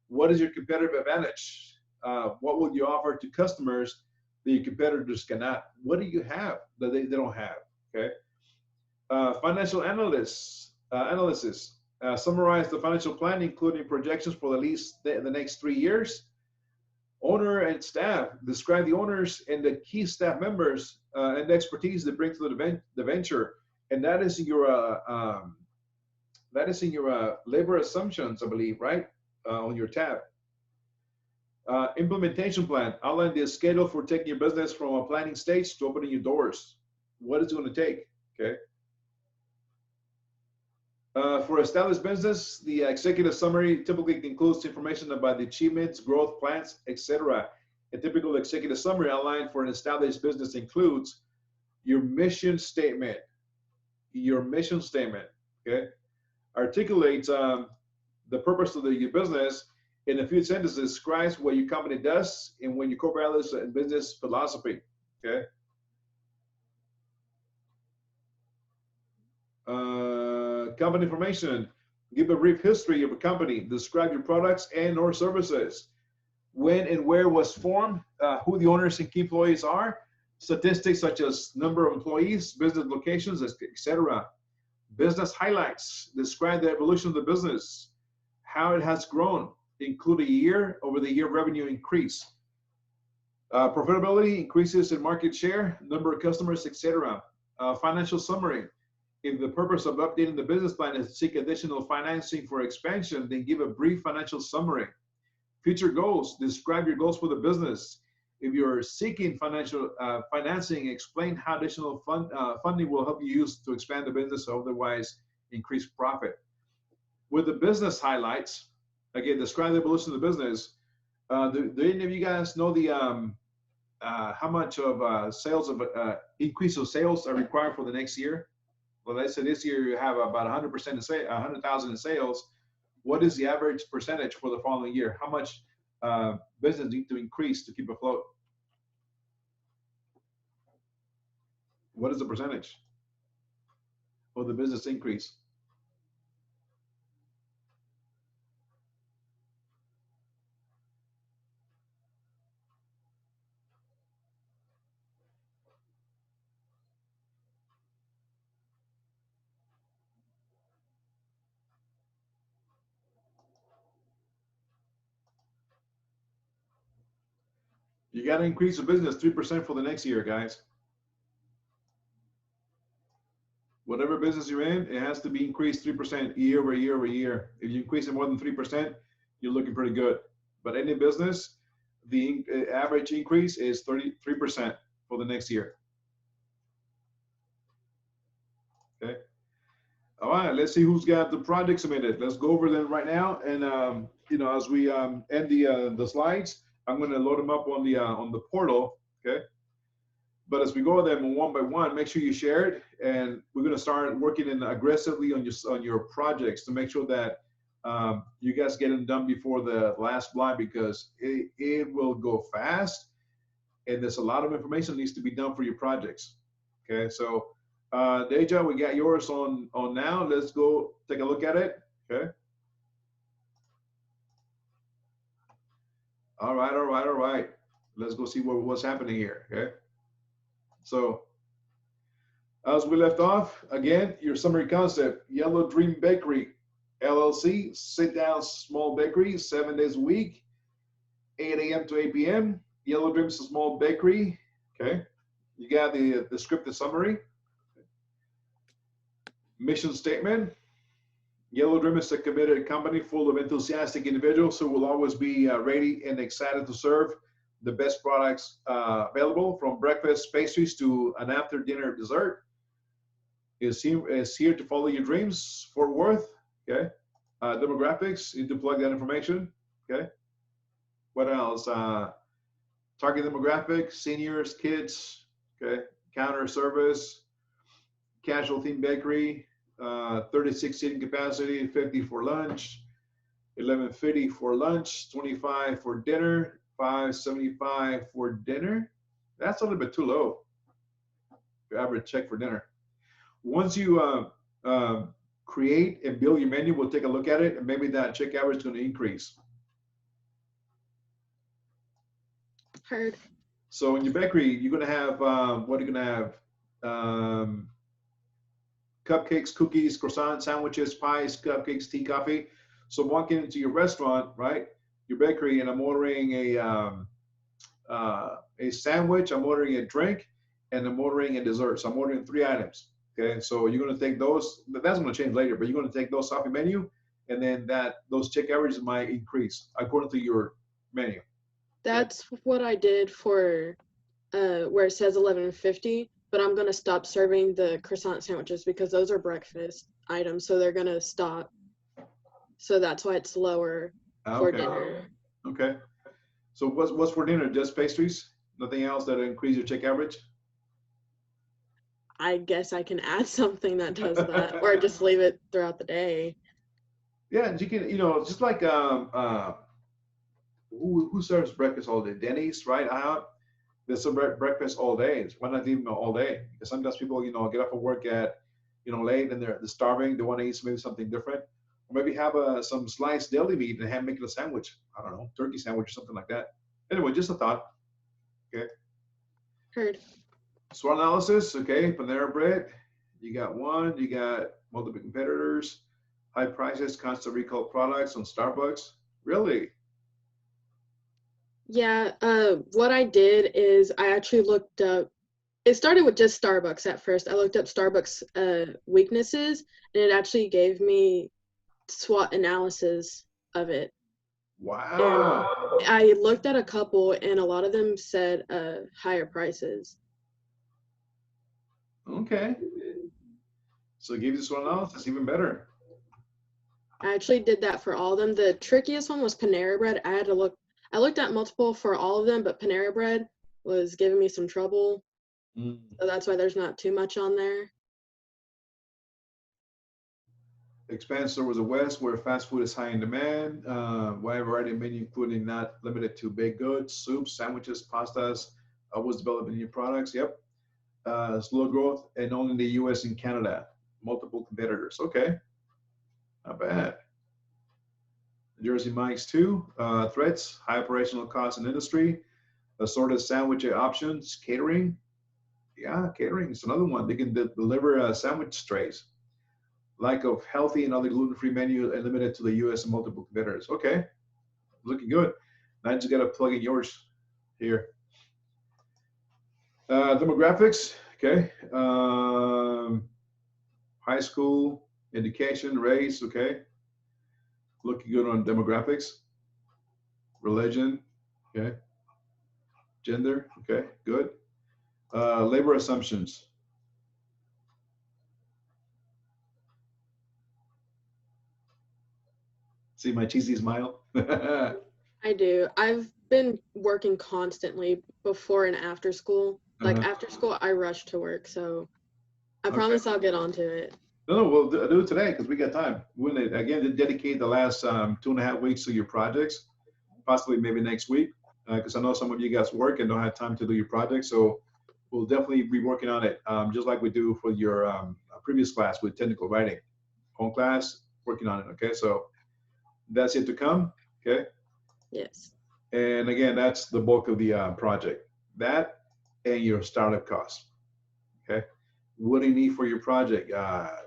What is your competitive advantage? What will you offer to customers that your competitors cannot? What do you have that they don't have, okay? Financial analysis, summarize the financial plan, including projections for at least the next 3 years. Owner and staff, describe the owners and the key staff members and the expertise they bring to the venture. And that is in your labor assumptions, I believe, right? On your tab. Implementation plan, outline the schedule for taking your business from a planning stage to opening your doors. What is it going to take, okay? For established business, the executive summary typically includes information about the achievements, growth plans, etc. A typical executive summary outline for an established business includes your mission statement. Your mission statement, okay? Articulates the purpose of your business in a few sentences, describes what your company does and what your core values and business philosophy, okay? Company information, give a brief history of a company, describe your products and or services, when and where was formed, who the owners and key employees are, statistics such as number of employees, business locations, etc. Business highlights, describe the evolution of the business, how it has grown, include a year-over-the-year revenue increase. Profitability, increases in market share, number of customers, etc. Financial summary, if the purpose of updating the business plan is to seek additional financing for expansion, then give a brief financial summary. Future goals, describe your goals for the business. If you're seeking financial financing, explain how additional funding will help you use to expand the business or otherwise increase profit. With the business highlights, again, describe the evolution of the business. Do any of you guys know the how much of sales of increase of sales are required for the next year? Well, let's say this year you have about 100% in say 100,000 in sales. What is the average percentage for the following year? How much business need to increase to keep afloat? What is the percentage of the business increase? You got to increase the business 3% for the next year, guys. Whatever business you're in, it has to be increased 3% year over year over year. If you increase it more than 3%, you're looking pretty good. But any business, the average increase is 33% for the next year. Okay. All right, let's see who's got the project submitted. Let's go over them right now. And as we end the slides, I'm going to load them up on the portal. Okay. But as we go over them one by one, make sure you share it, and we're going to start working aggressively on your projects to make sure that you guys get them done before the last blind, because it will go fast. and there's a lot of information that needs to be done for your projects. Okay, so Deja, we got yours on now. Let's go take a look at it. Okay. All right, all right, all right. Let's go see what's happening here. Okay. So as we left off, again, your summary concept: Yellow Dream Bakery LLC, sit down small bakery, 7 days a week, 8 a.m. to 8 p.m. Yellow Dream is a small bakery. Okay. You got the scripted summary. Mission statement: Yellow Dream is a committed company full of enthusiastic individuals who will always be ready and excited to serve the best products available, from breakfast pastries to an after dinner dessert. Is here to follow your dreams. Fort Worth. Okay. Demographics, you need to plug that information. Okay. What else? Target demographic: seniors, kids. Okay. Counter service, casual theme bakery, 36 seating capacity, 50 for lunch, 1150 for lunch, 25 for dinner, 575 for dinner. That's a little bit too low. Your average check for dinner. Once you create and build your menu, we'll take a look at it, and maybe that check average is going to increase. Heard. So in your bakery, you're going to have, what are you going to have? Cupcakes, cookies, croissants, sandwiches, pies, cupcakes, tea, coffee. So I'm walking into your restaurant, right? Your bakery, and I'm ordering a sandwich, I'm ordering a drink, and I'm ordering a dessert. So I'm ordering 3 items. Okay, so you're going to take those. That's going to change later, but you're going to take those off your menu, and then those check averages might increase according to your menu. That's what I did for where it says 1150, but I'm gonna stop serving the croissant sandwiches because those are breakfast items, so they're gonna stop. So that's why it's lower for dinner. Okay. So what's for dinner? Just pastries? Nothing else that increase your check average? I guess I can add something that does that, or just leave it throughout the day. Yeah, you can, just like who serves breakfast all day? Denny's, right? They serve breakfast all day. Why not leave them all day? Because sometimes people, get off of work at, late, and they're starving. They want to eat maybe something different, or maybe have some sliced deli meat and make it a sandwich. I don't know, turkey sandwich or something like that. Anyway, just a thought. Okay. Heard. SWOT analysis. Okay, Panera Bread. You got multiple competitors, high prices, constant recall products on Starbucks. Really? Yeah, what I did is I actually looked up, it started with just Starbucks at first. I looked up Starbucks weaknesses, and it actually gave me SWOT analysis of it. Wow. And I looked at a couple, and a lot of them said higher prices. Okay. So it gave you SWOT analysis, even better. I actually did that for all of them. The trickiest one was Panera Bread. I looked at multiple for all of them, but Panera Bread was giving me some trouble. So that's why there's not too much on there. Expand stores the West, where fast food is high in demand. Wide variety of menu, including not limited to baked goods, soups, sandwiches, pastas. Always developing new products. Yep. Slow growth, and only in the U.S. and Canada. Multiple competitors. Okay. Not bad. Jersey Mike's too. Threats: high operational costs in industry. Assorted sandwich options. Catering. Yeah, catering is another one. They can deliver sandwich trays. Lack of healthy and other gluten-free menu and limited to the U.S. and multiple competitors. Okay, looking good. Now I just got to plug in yours here. Demographics. Okay. High school, education, race. Okay. Looking good on demographics. Religion. Okay. Gender. Okay, good. Labor assumptions. See my cheesy smile? I do. I've been working constantly before and after school. Like after school, I rush to work, so I promise I'll get onto it. No, we'll do it today because we got time. We're gonna again dedicate the last 2.5 weeks to your projects, possibly maybe next week. because I know some of you guys work and don't have time to do your project. So we'll definitely be working on it, just like we do for your previous class with technical writing. Home class, working on it. Okay, so that's it to come. Okay, Yes. and again, that's the bulk of the project. That and your startup costs. Okay, what do you need for your project?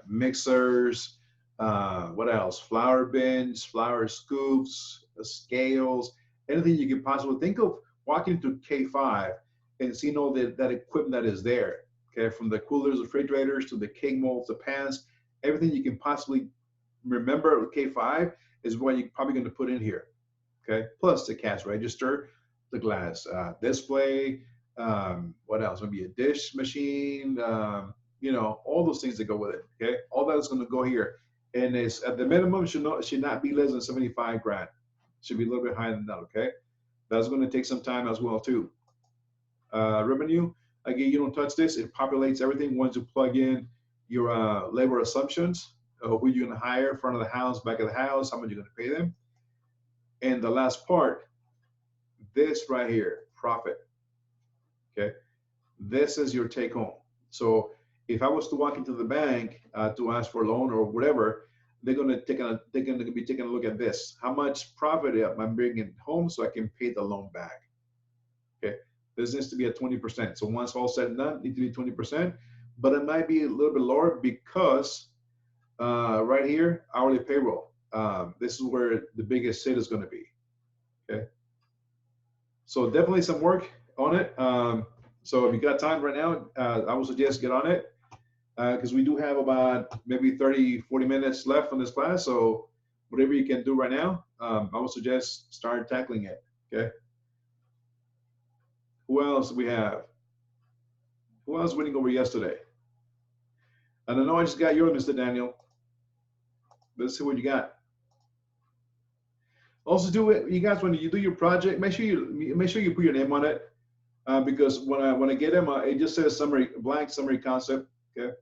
Mixers. What else? Flour bins, flour scoops, scales, anything you can possibly think of. Walking into K5 and seeing all that equipment that is there. Okay, from the coolers, refrigerators to the cake molds, the pans, everything you can possibly remember with K5 is what you're probably going to put in here. Okay, plus the cash register, the glass display, what else? Maybe a dish machine, all those things that go with it. Okay, all that is going to go here, and it's at the minimum should not be less than 75 grand. Should be a little bit higher than that. Okay, that's going to take some time as well too. Revenue, again, you don't touch this. It populates everything once you plug in your labor assumptions, who you're going to hire, front of the house, back of the house, how much you're going to pay them. And the last part, this right here, profit. Okay, this is your take home. So if I was to walk into the bank to ask for a loan or whatever, they're gonna be taking a look at this. How much profit am I bringing home so I can pay the loan back? Okay, this needs to be at 20%. So once all said and done, it needs to be 20%, but it might be a little bit lower because right here, hourly payroll. This is where the biggest hit is going to be. Okay, so definitely some work on it. So if you got time right now, I would suggest get on it because we do have about maybe 30-40 minutes left on this class. So whatever you can do right now, I would suggest start tackling it. Okay, who else do we have? Who else winning over yesterday? I don't know, I just got yours, Mr. Daniel. Let's see what you got. Also, do it, you guys, when you do your project, make sure you put your name on it, because when I get them, it just says blank summary concept. Okay.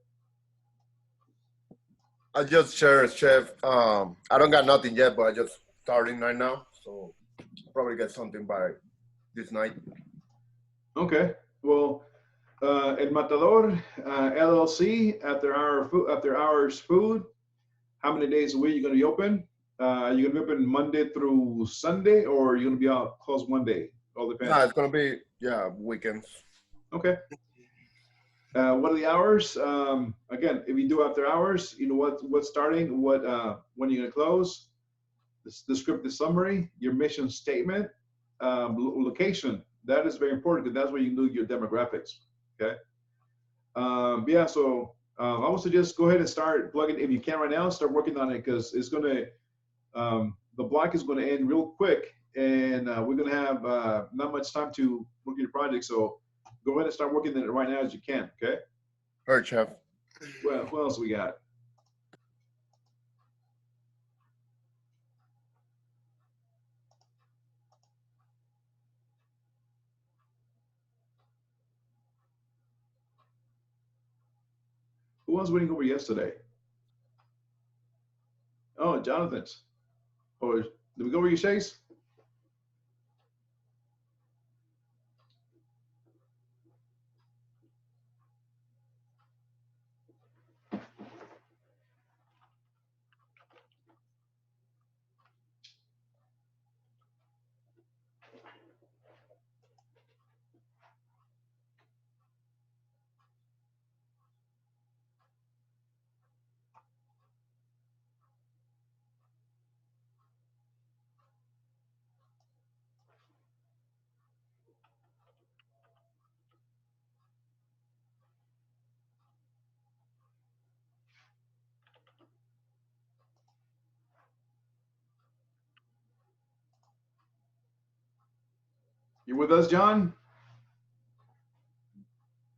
I just shared, Chef. I don't got nothing yet, but I just starting right now, so probably get something by this night. Okay. Well, El Matador LLC, after hours food. How many days a week you're going to be open? You're going to be open Monday through Sunday, or you're going to be out closed one day? All depends. Nah, it's gonna be weekends. Okay. What are the hours? Again, if you do after hours, you know what's starting, when you're going to close, the script, the summary, your mission statement, location. That is very important because that's where you can do your demographics. Okay. Yeah. So I would suggest go ahead and start plugging, if you can right now, start working on it because it's going to, the block is going to end real quick and we're going to have not much time to work your project. So go ahead and start working on it right now as you can. Okay. All right, Chef. Well, what else we got? Who was winning over yesterday? Oh, Jonathan's. Or did we go over your Chase? You with us, John?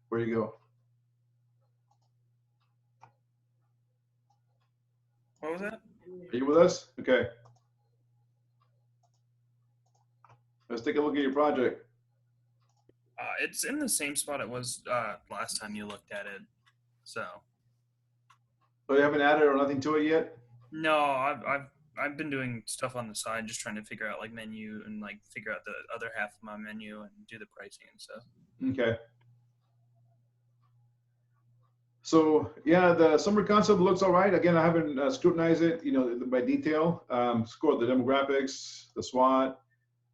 Where you go? What was that? Are you with us? Okay. Let's take a look at your project. It's in the same spot it was last time you looked at it. So Oh, you haven't added or nothing to it yet? no, I've I've been doing stuff on the side, just trying to figure out like menu and like figure out the other half of my menu and do the pricing and stuff. Okay. So yeah, the summary concept looks all right. Again, I haven't scrutinized it, by detail. Score the demographics, the SWOT,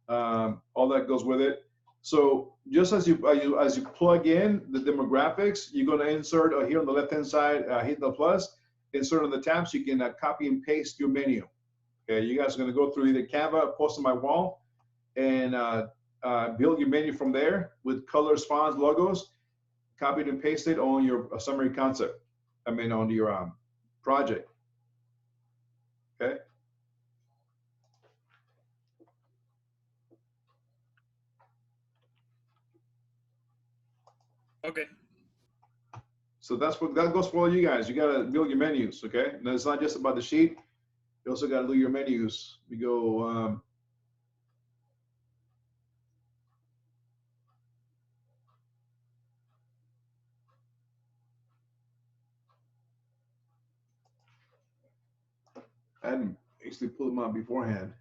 all that goes with it. So just as you plug in the demographics, you're going to insert here on the left hand side, hit the plus, insert on the tab, so you can copy and paste your menu. Okay, you guys are going to go through either Canva, post on my wall, and build your menu from there with colors, fonts, logos. Copy it and paste it on your summary concept. On your project. Okay. Okay. So that goes for all you guys. You got to build your menus. Okay. And it's not just about the sheet. You also got to do your menus. We go. I hadn't actually pulled them out beforehand.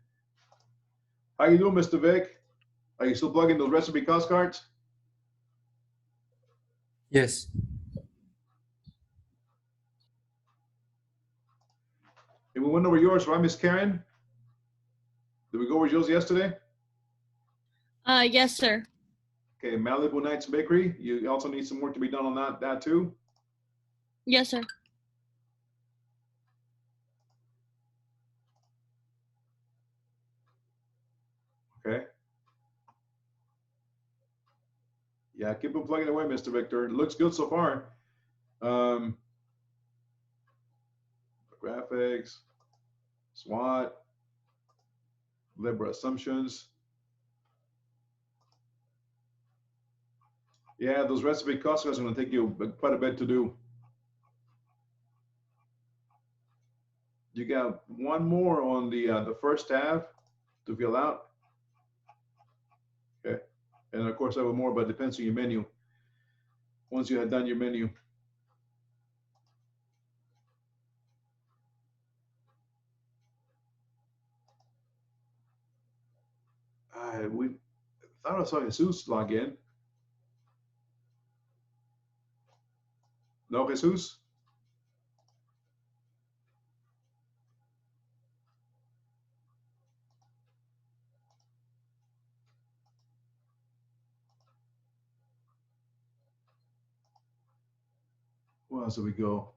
How you doing, Mr. Vic? Are you still plugging those recipe cost cards? Yes. And we went over yours, right, Miss Karen? Did we go over yours yesterday? Yes, sir. Okay, Malibu Nights Bakery. You also need some work to be done on that too. Yes, sir. Okay. Yeah, keep on plugging away, Mr. Victor. It looks good so far. Graphics, SWOT, liberal assumptions. Yeah, those recipe cost cards are going to take you quite a bit to do. You got one more on the first tab to fill out. Okay, and of course I have more, but it depends on your menu. Once you have done your menu. We thought I saw Jesus log in. No, Jesus? Where else did we go?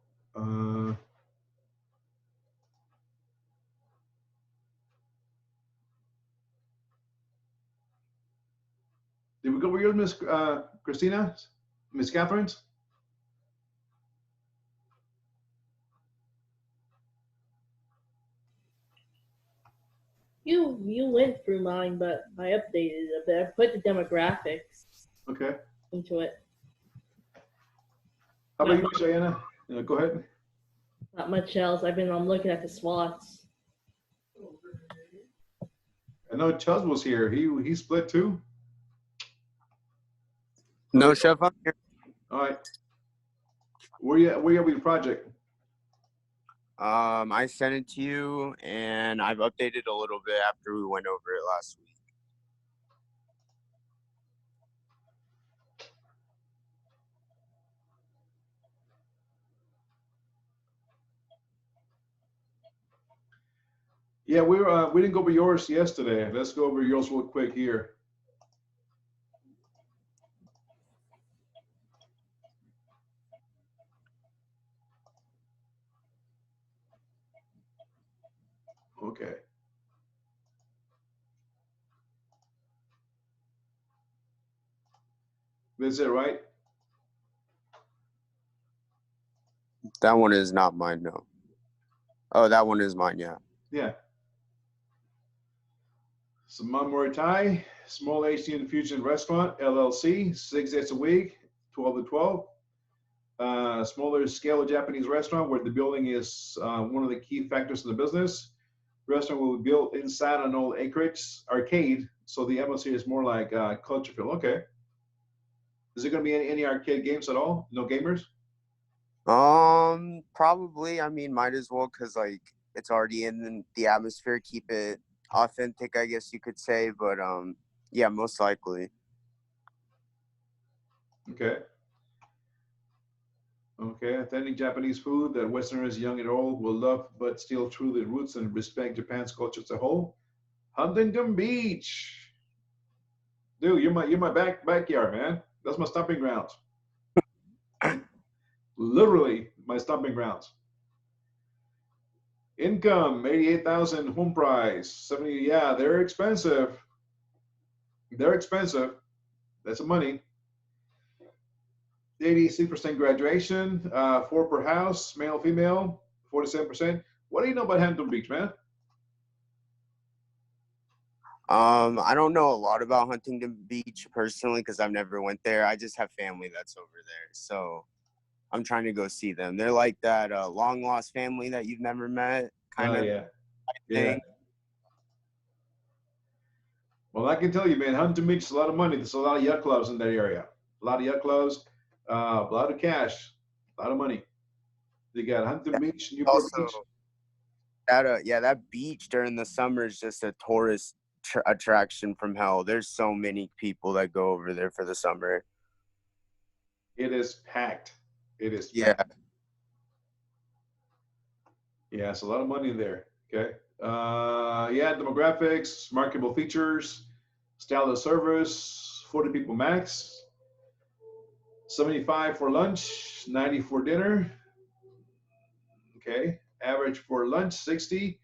Did we go over yours, Miss Christina? Miss Catherine's? You went through mine, but I updated it a bit. I put the demographics Okay. into it. How about you, Miss Diana? Go ahead. Not much else. I'm looking at the SWOTs. I know Chuz was here. He split too. No, Chef, I'm here. All right. Where you at with your project? I sent it to you, and I've updated a little bit after we went over it last week. Yeah, we didn't go over yours yesterday. Let's go over yours real quick here. Okay. That's it, right? That one is not mine, no. Oh, that one is mine, yeah. Yeah. Saman Moritai, Small Asian Fusion Restaurant, LLC, 6 days a week, 12 to 12. Smaller scale Japanese restaurant where the building is one of the key factors of the business. Restaurant will be built inside an old arcade, so the atmosphere is more like culture feel. Okay. Is there going to be any arcade games at all? No gamers? Probably. I mean, might as well, because like it's already in the atmosphere, keep it authentic, I guess you could say. But yeah, most likely. Okay. Okay, authentic Japanese food that Westerners, young and old, will love, but still true to the roots and respect Japan's culture as a whole. Huntington Beach, dude, you're my backyard, man. That's my stomping grounds. Literally, my stomping grounds. Income 88,000, home price 70. Yeah, they're expensive. They're expensive. That's the money. 86% graduation, 4 per house, male, female, 47%. What do you know about Hampton Beach, man? I don't know a lot about Huntington Beach personally because I've never went there. I just have family that's over there, so I'm trying to go see them. They're like that long lost family that you've never met, kind of Yeah. thing. Well, I can tell you, man, Huntington Beach is a lot of money. There's a lot of yacht clubs in that area. A lot of yacht clubs, a lot of cash, a lot of money. You got Huntington Beach, Newport Also, Beach. that beach during the summer is just a tourist attraction from hell. There's so many people that go over there for the summer. It is packed. It is Yeah. packed. Yeah, it's a lot of money in there. Okay. Yeah, demographics, marketable features, style of service, 40 people max, 75 for lunch, 90 for dinner. Okay. Average for lunch, 60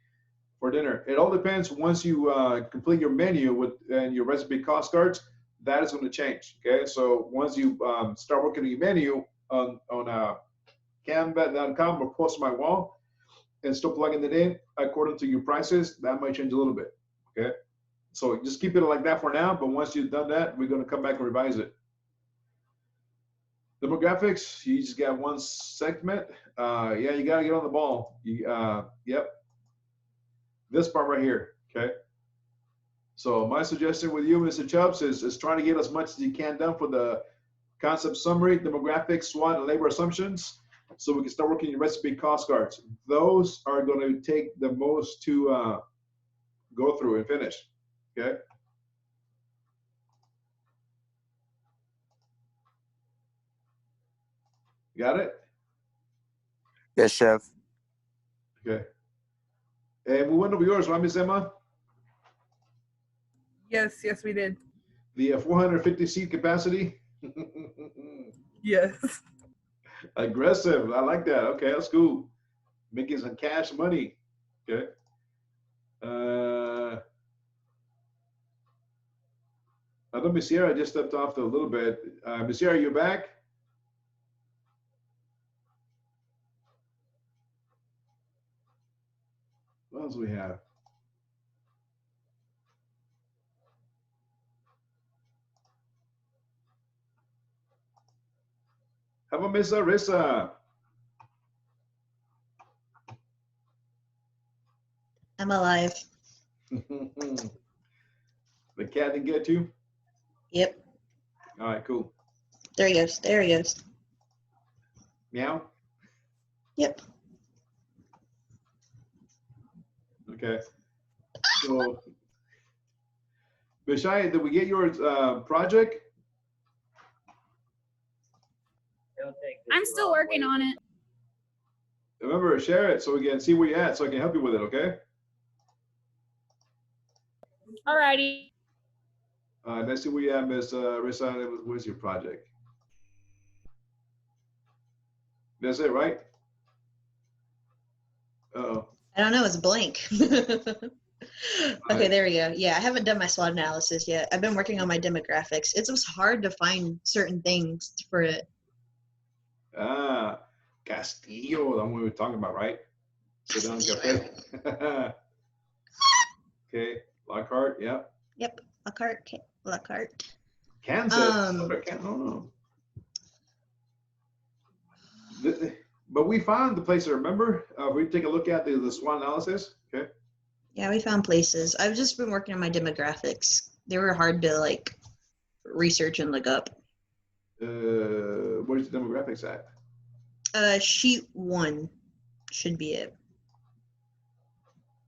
for dinner. It all depends once you complete your menu with and your recipe cost cards, that is going to change. Okay. So once you start working on your menu on Canva.com or post my wall, and still plugging it in according to your prices, that might change a little bit. Okay. So just keep it like that for now. But once you've done that, we're going to come back and revise it. Demographics, you just got one segment. Yeah, you got to get on the ball. Yep. This part right here. Okay. So my suggestion with you, Mr. Chubbs, is trying to get as much as you can done for the concept summary, demographics, SWOT, and labor assumptions, so we can start working your recipe cost cards. Those are going to take the most to go through and finish. Okay. Got it? Yes, chef. Okay. And we went over yours, right, Ms. Emma? Yes, we did. The 450 seat capacity. Yes. Aggressive. I like that. Okay, that's cool. Making some cash money. Okay. I know Miss Sierra just stepped off a little bit. Miss Sierra, you back? What else do we have? How about Miss Arissa? I'm alive. The cat didn't get you? Yep. All right, cool. There he goes. There he goes. Meow? Yep. Okay. So, Bishai, did we get your project? I'm still working on it. Remember, share it so we can see where you're at so I can help you with it, okay? Alrighty. Let's see where you're at, Miss Rissa. Where's your project? That's it, right? Uh-oh. I don't know. It's blank. Okay, there we go. Yeah, I haven't done my SWOT analysis yet. I've been working on my demographics. It was hard to find certain things for it. Ah, Castillo, the one we were talking about, right? Sit down, cafe. Okay, Lockhart, yeah. Yep, Lockhart. Kansas. No. But we found the place, remember? We take a look at the SWOT analysis, okay? Yeah, we found places. I've just been working on my demographics. They were hard to like research and look up. Where's the demographics at? Sheet 1 should be it.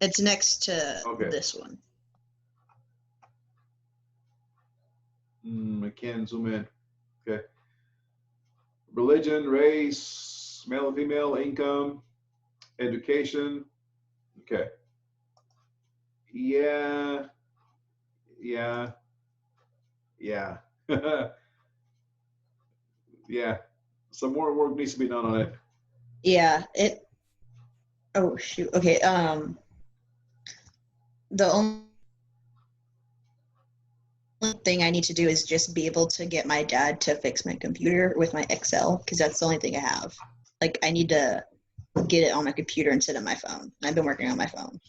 It's next to Okay. this one. I can't zoom in. Okay. Religion, race, male or female, income, education. Okay. Yeah. Yeah. Yeah. Yeah. Some more work needs to be done on it. Yeah, oh shoot. Okay, the only thing I need to do is just be able to get my dad to fix my computer with my Excel, because that's the only thing I have. Like, I need to get it on my computer instead of my phone. I've been working on my phone.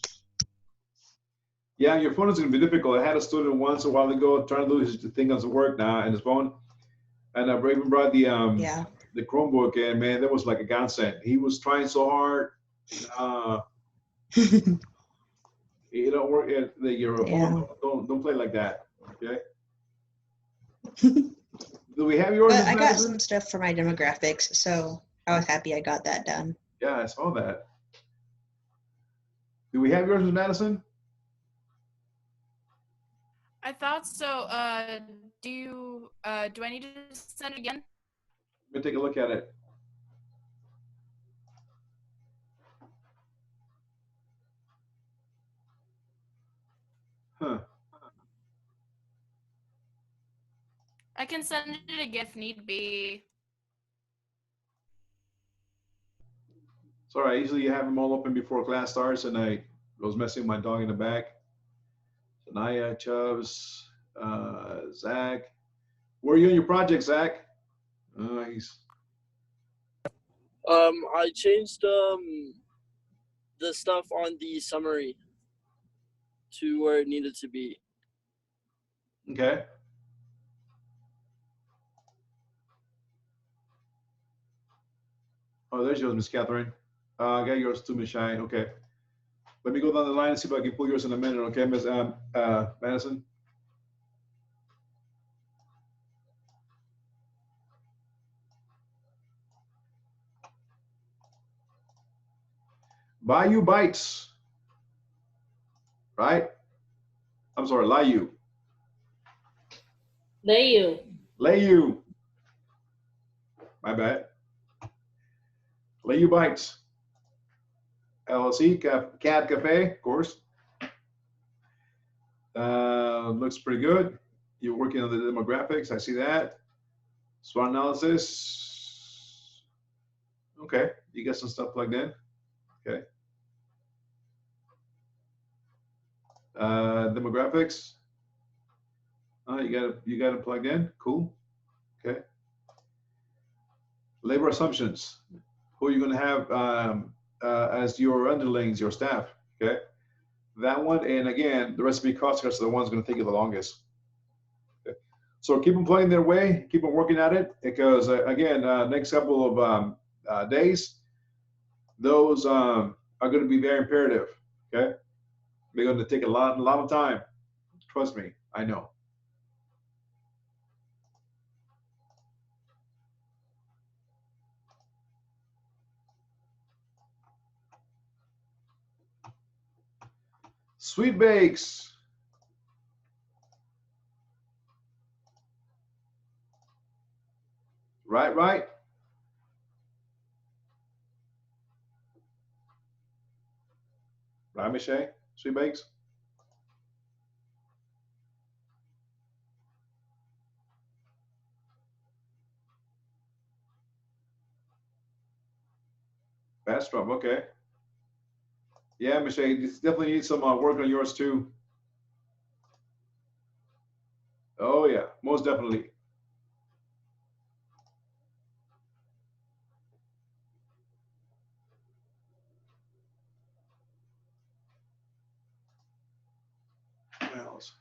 Yeah, your phone is going to be difficult. I had a student once a while ago trying to do his thing on his work now and his phone, and I even brought the Chromebook, and man, that was like a godsend. He was trying so hard. You don't work at your phone. Don't play like that. Okay. Do we have yours? But I got some stuff for my demographics, so I was happy I got that done. Yeah, I saw that. Do we have yours, Ms. Madison? I thought so. Do I need to send it again? Let me take a look at it. Huh. I can send it again if need be. Sorry, I usually have them all open before class starts, and I was messing with my dog in the back. Sanaya, Chubbs, Zach. Where are you on your project, Zach? He's. I changed the stuff on the summary to where it needed to be. Okay. Oh, there's yours, Miss Catherine. I got yours too, Miss Shine. Okay. Let me go down the line and see if I can pull yours in a minute, okay, Miss Madison? Bayou Bites, right? I'm sorry, Layu. Layu. My bad. Layu Bites. LLC, Cat Cafe, of course. Looks pretty good. You're working on the demographics. I see that. SWOT analysis. Okay, you got some stuff plugged in. Okay. Demographics. You got it plugged in. Cool. Okay. Labor assumptions. Who are you going to have as your underlings, your staff? Okay. That one, and again, the recipe cost cards are the ones going to take you the longest. Okay. So keep them playing their way, keep them working at it, because again, next couple of days, those are going to be very imperative. Okay. They're going to take a lot of time. Trust me, I know. Sweet bakes. Right. Right, Michelle? Sweet bakes? Bastrop, okay. Yeah, Michelle, you definitely need some work on yours too. Oh yeah, most definitely. What else?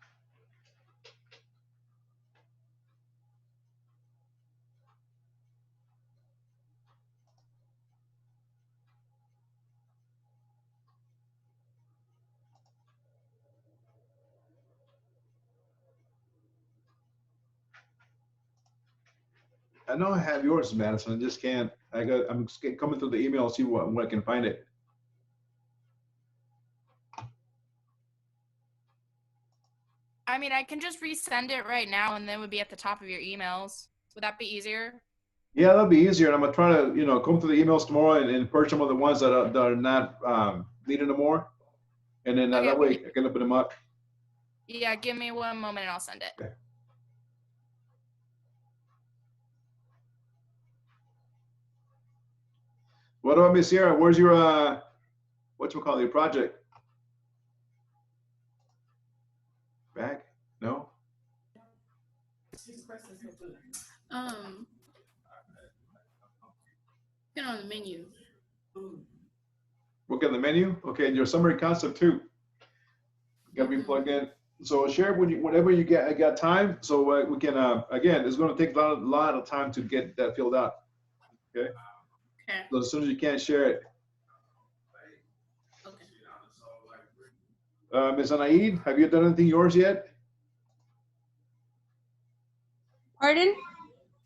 I know I have yours, Madison. I just can't. I'm coming through the email, see what I can find it. mean, I can just resend it right now, and then it would be at the top of your emails. Would that be easier? Yeah, that'll be easier. And I'm gonna try to, comb through the emails tomorrow and purge some of the ones that are not needed anymore. And then Okay. that way I can open them up. Yeah, give me one moment and I'll send it. Okay. What about Miss Sierra? Where's your your project? Back? No? Get on the menu. Look at the menu. Okay, and your summary concept too. Got to be plugged in. So share whenever you got time. So we can again, it's going to take a lot of time to get that filled out. Okay. Okay. So as soon as you can, share it. Okay. Ms. Anaid, have you done anything yours yet? Pardon?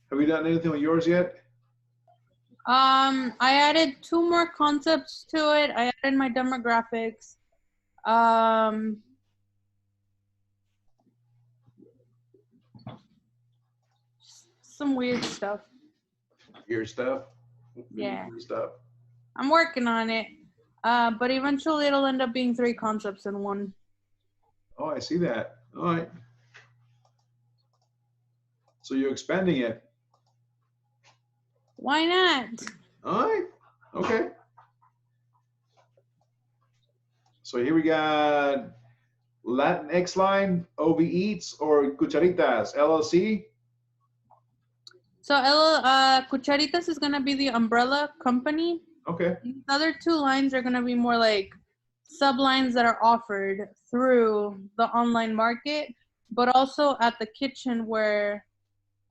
Have you done anything on yours yet? I added 2 more concepts to it. I added my demographics. Some weird stuff. Weird stuff? Yeah. Weird stuff. I'm working on it. But eventually it'll end up being 3 concepts in one. Oh, I see that. All right. So you're expanding it. Why not? All right. Okay. So here we got Latinx Line, OV Eats, or Cucharitas, LLC. So Cucharitas is gonna be the umbrella company. Okay. These other 2 lines are gonna be more like sublines that are offered through the online market, but also at the kitchen where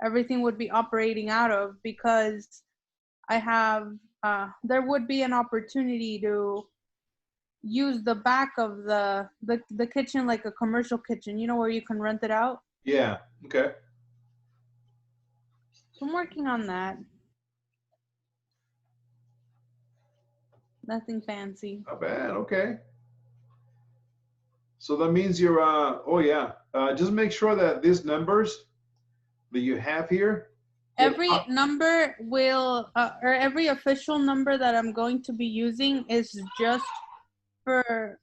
everything would be operating out of, because I have there would be an opportunity to use the back of the kitchen like a commercial kitchen, where you can rent it out. Yeah. Okay. So I'm working on that. Nothing fancy. Not bad. Okay. So that means you're just make sure that these numbers that you have here. Every number will, or every official number that I'm going to be using is just for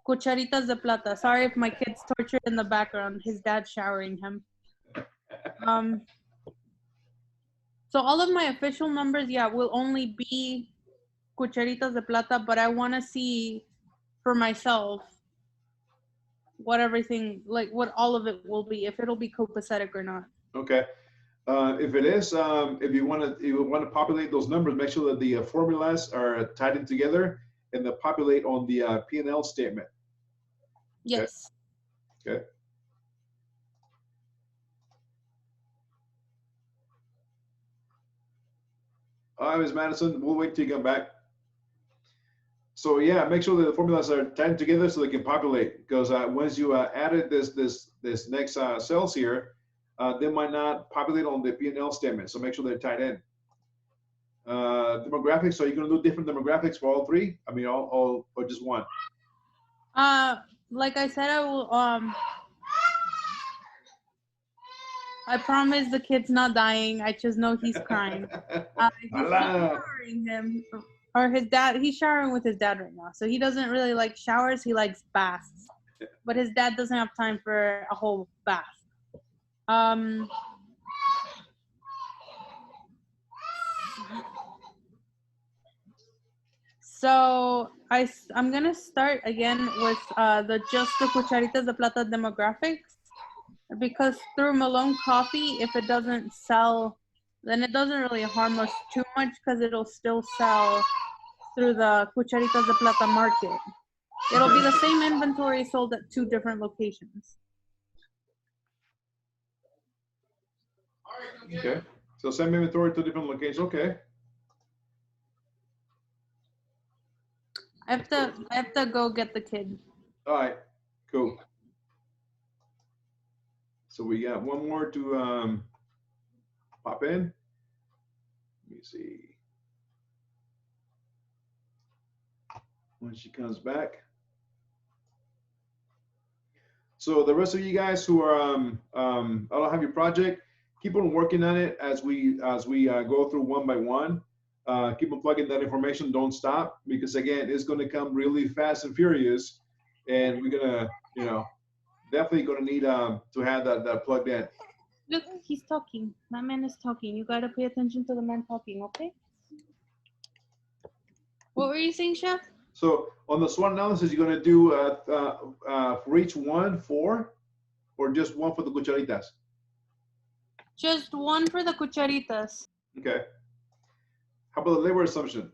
Cucharitas de Plata. Sorry if my kid's tortured in the background. His dad's showering him. So all of my official numbers, will only be Cucharitas de Plata, but I want to see for myself what everything, what all of it will be, if it'll be copacetic or not. Okay. If it is, if you want to populate those numbers, make sure that the formulas are tied in together and they populate on the P&L statement. Yes. Okay. All right, Ms. Madison, we'll wait till you come back. So yeah, make sure that the formulas are tied together so they can populate. Because once you added this next cells here, they might not populate on the P&L statement. So make sure they're tied in. Demographics. So you're gonna do different demographics for all 3? I mean, all or just one? Like I said, I will. I promise the kid's not dying. I just know he's crying. He's showering him, or his dad. He's showering with his dad right now, so he doesn't really like showers. He likes baths, but his dad doesn't have time for a whole bath. So I'm gonna start again with the Cucharitas de Plata demographics, because through Malone Coffee, if it doesn't sell, then it doesn't really harm us too much, because it'll still sell through the Cucharitas de Plata market. It'll be the same inventory sold at 2 different locations. Okay. So same inventory to different locations. Okay. I have to go get the kid. All right. Cool. So we got one more to pop in. Let me see. When she comes back. So the rest of you guys who are I don't have your project, keep on working on it as we go through one by one. Keep on plugging that information. Don't stop, because again, it's going to come really fast and furious, and we're gonna, definitely gonna need to have that plugged in. Look, he's talking. That man is talking. You gotta pay attention to the man talking, okay? What were you saying, Chef? So on the SWOT analysis, you're gonna do for each one 4, or just one for the cucharitas. Just one for the cucharitas. Okay. How about the labor assumption?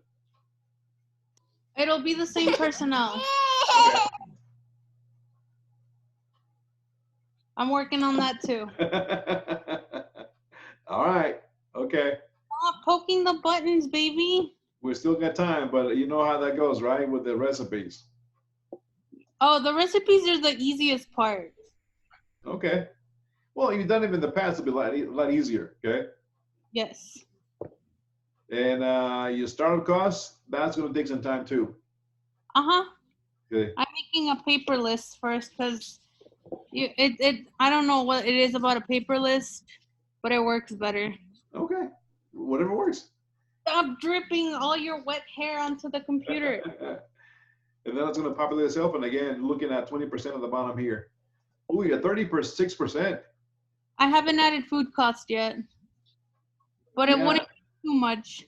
It'll be the same personnel. Okay. I'm working on that too. All right. Okay. Stop poking the buttons, baby. We still got time, but you know how that goes, right? With the recipes. Oh, the recipes are the easiest part. Okay. Well, you've done it in the past, it'll be a lot easier. Okay. Yes. And your startup costs, that's going to take some time too. Uh-huh. Okay. I'm making a paper list first because I don't know what it is about a paper list, but it works better. Okay. Whatever works. Stop dripping all your wet hair onto the computer. And then it's going to populate itself. And again, looking at 20% of the bottom here. Oh, you're 36%. I haven't added food cost yet, but it wouldn't be too much.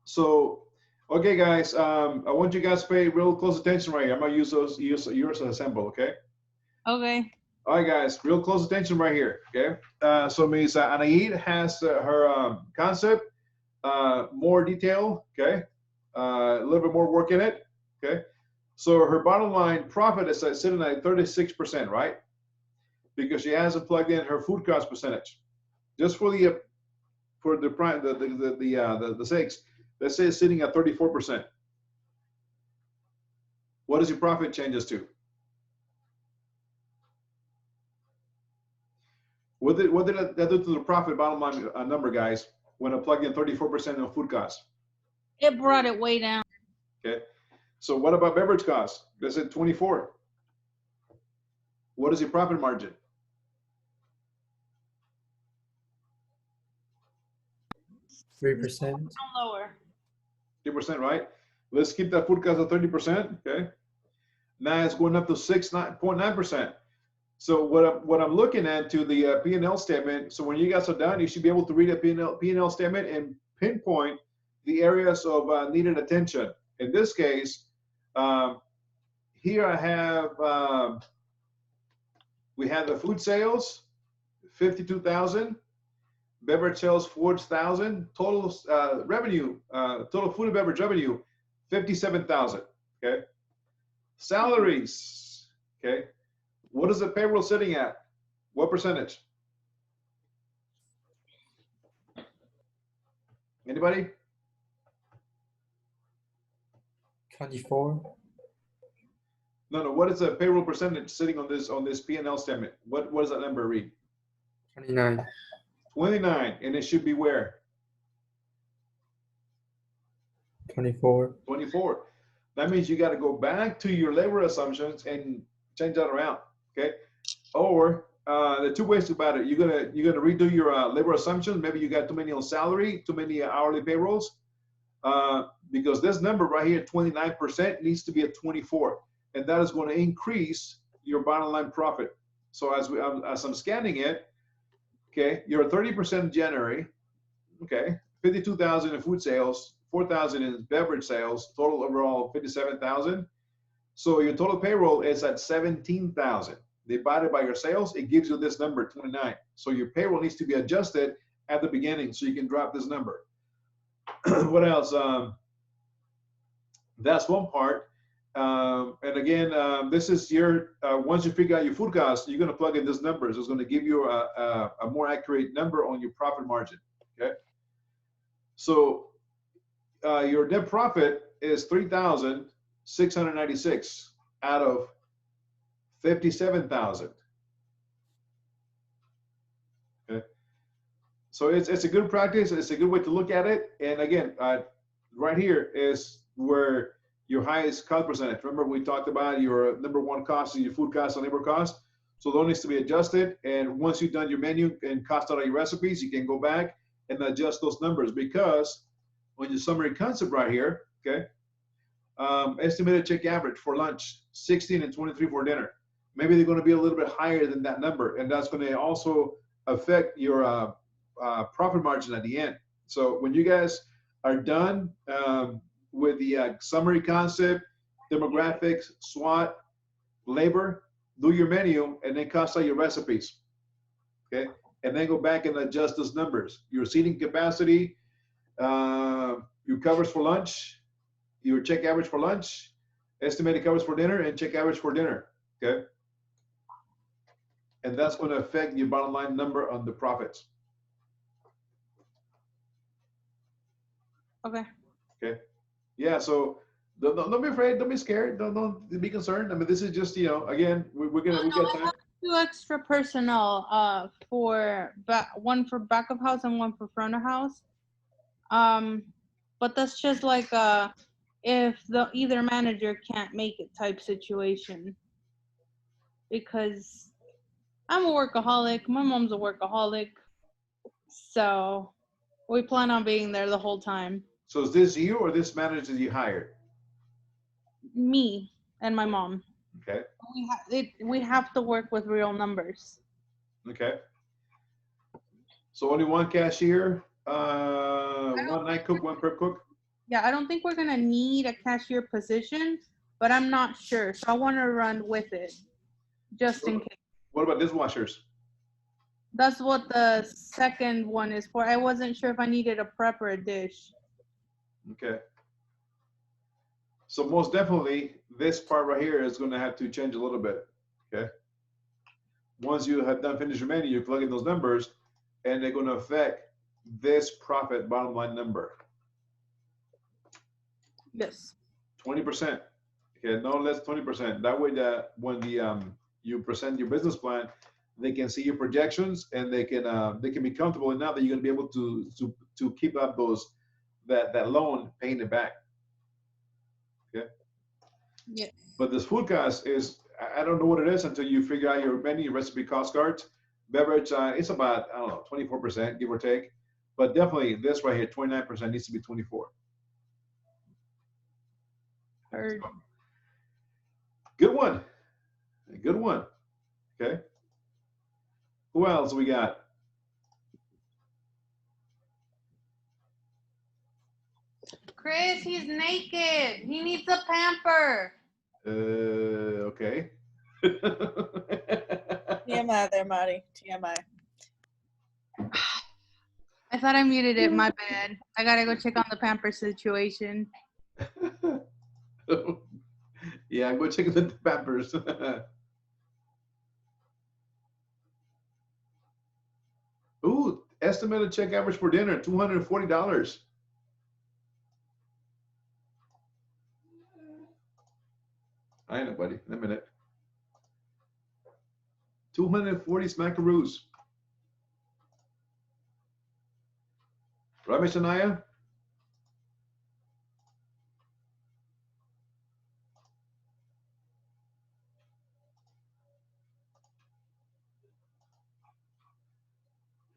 So, okay, guys, I want you guys to pay real close attention right here. I'm going to use yours as a sample, okay? Okay. All right, guys, real close attention right here, okay? So Ms. Anaid has her concept, more detail, okay? A little bit more work in it, okay? So her bottom line profit is sitting at 36%, right? Because she hasn't plugged in her food cost percentage. Just for the sakes, let's say it's sitting at 34%. What does your profit changes to? What did that do to the profit bottom line number, guys, when I plugged in 34% of food costs? It brought it way down. Okay. So what about beverage costs? That's at 24. What is your profit margin? 3%. Lower. 3%, right? Let's keep that food cost at 30%. Okay. Now it's going up to 6.9%. So what I'm looking at to the P&L statement. So when you guys are done, you should be able to read a P&L statement and pinpoint the areas of needed attention. In this case, here I have we have the food sales, 52,000, beverage sales, 4,000, total revenue, total food and beverage revenue, 57,000. Okay, salaries. Okay. What is the payroll sitting at? What percentage? Anybody? 24. No. What is the payroll percentage sitting on this P&L statement? What does that number read? 29. 29, and it should be where? 24. 24. That means you got to go back to your labor assumptions and change that around. Okay. Or there are two ways about it. You're gonna redo your labor assumptions. Maybe you got too many on salary, too many hourly payrolls, because this number right here, 29%, needs to be at 24, and that is going to increase your bottom line profit. So as I'm scanning it, okay, you're at 30% in January, okay, 52,000 in food sales, 4,000 in beverage sales, total overall 57,000. So your total payroll is at 17,000. Divided by your sales, it gives you this number, 29. So your payroll needs to be adjusted at the beginning so you can drop this number. What else? That's one part. And again, this is your, once you figure out your food costs, you're going to plug in these numbers. It's going to give you a more accurate number on your profit margin. Okay. So your net profit is 3,696 out of 57,000. Okay. So it's a good practice. It's a good way to look at it. And again, right here is where your highest cost percentage. Remember we talked about your number one cost is your food cost and labor cost. So those needs to be adjusted. And once you've done your menu and cost out of your recipes, you can go back and adjust those numbers, because on your summary concept right here, okay, estimated check average for lunch, 16 and 23 for dinner. Maybe they're going to be a little bit higher than that number, and that's going to also affect your profit margin at the end. So when you guys are done with the summary concept, demographics, SWOT, labor, do your menu, and then cost out your recipes, okay? And then go back and adjust those numbers. Your seating capacity, your covers for lunch, your check average for lunch, estimated covers for dinner, and check average for dinner, okay? And that's going to affect your bottom line number on the profits. Okay. Okay. Yeah. So don't be afraid. Don't be scared. Don't be concerned. I mean, this is just, you know, again, we got time. 2 extra personnel one for back of house and one for front of house. But that's just like if either manager can't make it type situation, because I'm a workaholic, my mom's a workaholic, so we plan on being there the whole time. So is this you or this manager you hired? Me and my mom. Okay. We have to work with real numbers. Okay. So only one cashier, one night cook, one prep cook? Yeah, I don't think we're gonna need a cashier position, but I'm not sure. So I want to run with it, just in case. What about dishwashers? That's what the second one is for. I wasn't sure if I needed a prep or a dish. Okay. So most definitely, this part right here is going to have to change a little bit. Okay. Once you have finished your menu, you plug in those numbers, and they're going to affect this profit bottom line number. Yes. 20%. Okay, no less 20%. That way, that when you present your business plan, they can see your projections, and they can be comfortable enough that you're going to be able to keep up that loan, paying it back. Okay. Yeah. But this food cost is, I don't know what it is until you figure out your menu, recipe, cost cards. Beverage, it's about, I don't know, 24%, give or take. But definitely this right here, 29% needs to be 24. Heard. So, good one. Good one. Okay. Who else we got? Chris, he's naked. He needs a pamper. Okay. TMI there, Marty. TMI. I thought I muted it. My bad. I gotta go check on the pamper situation. Yeah, go check the Pampers. Ooh, estimated check average for dinner, $240. I know, buddy. In a minute. 240 smackaroos. Right, Miss Shania?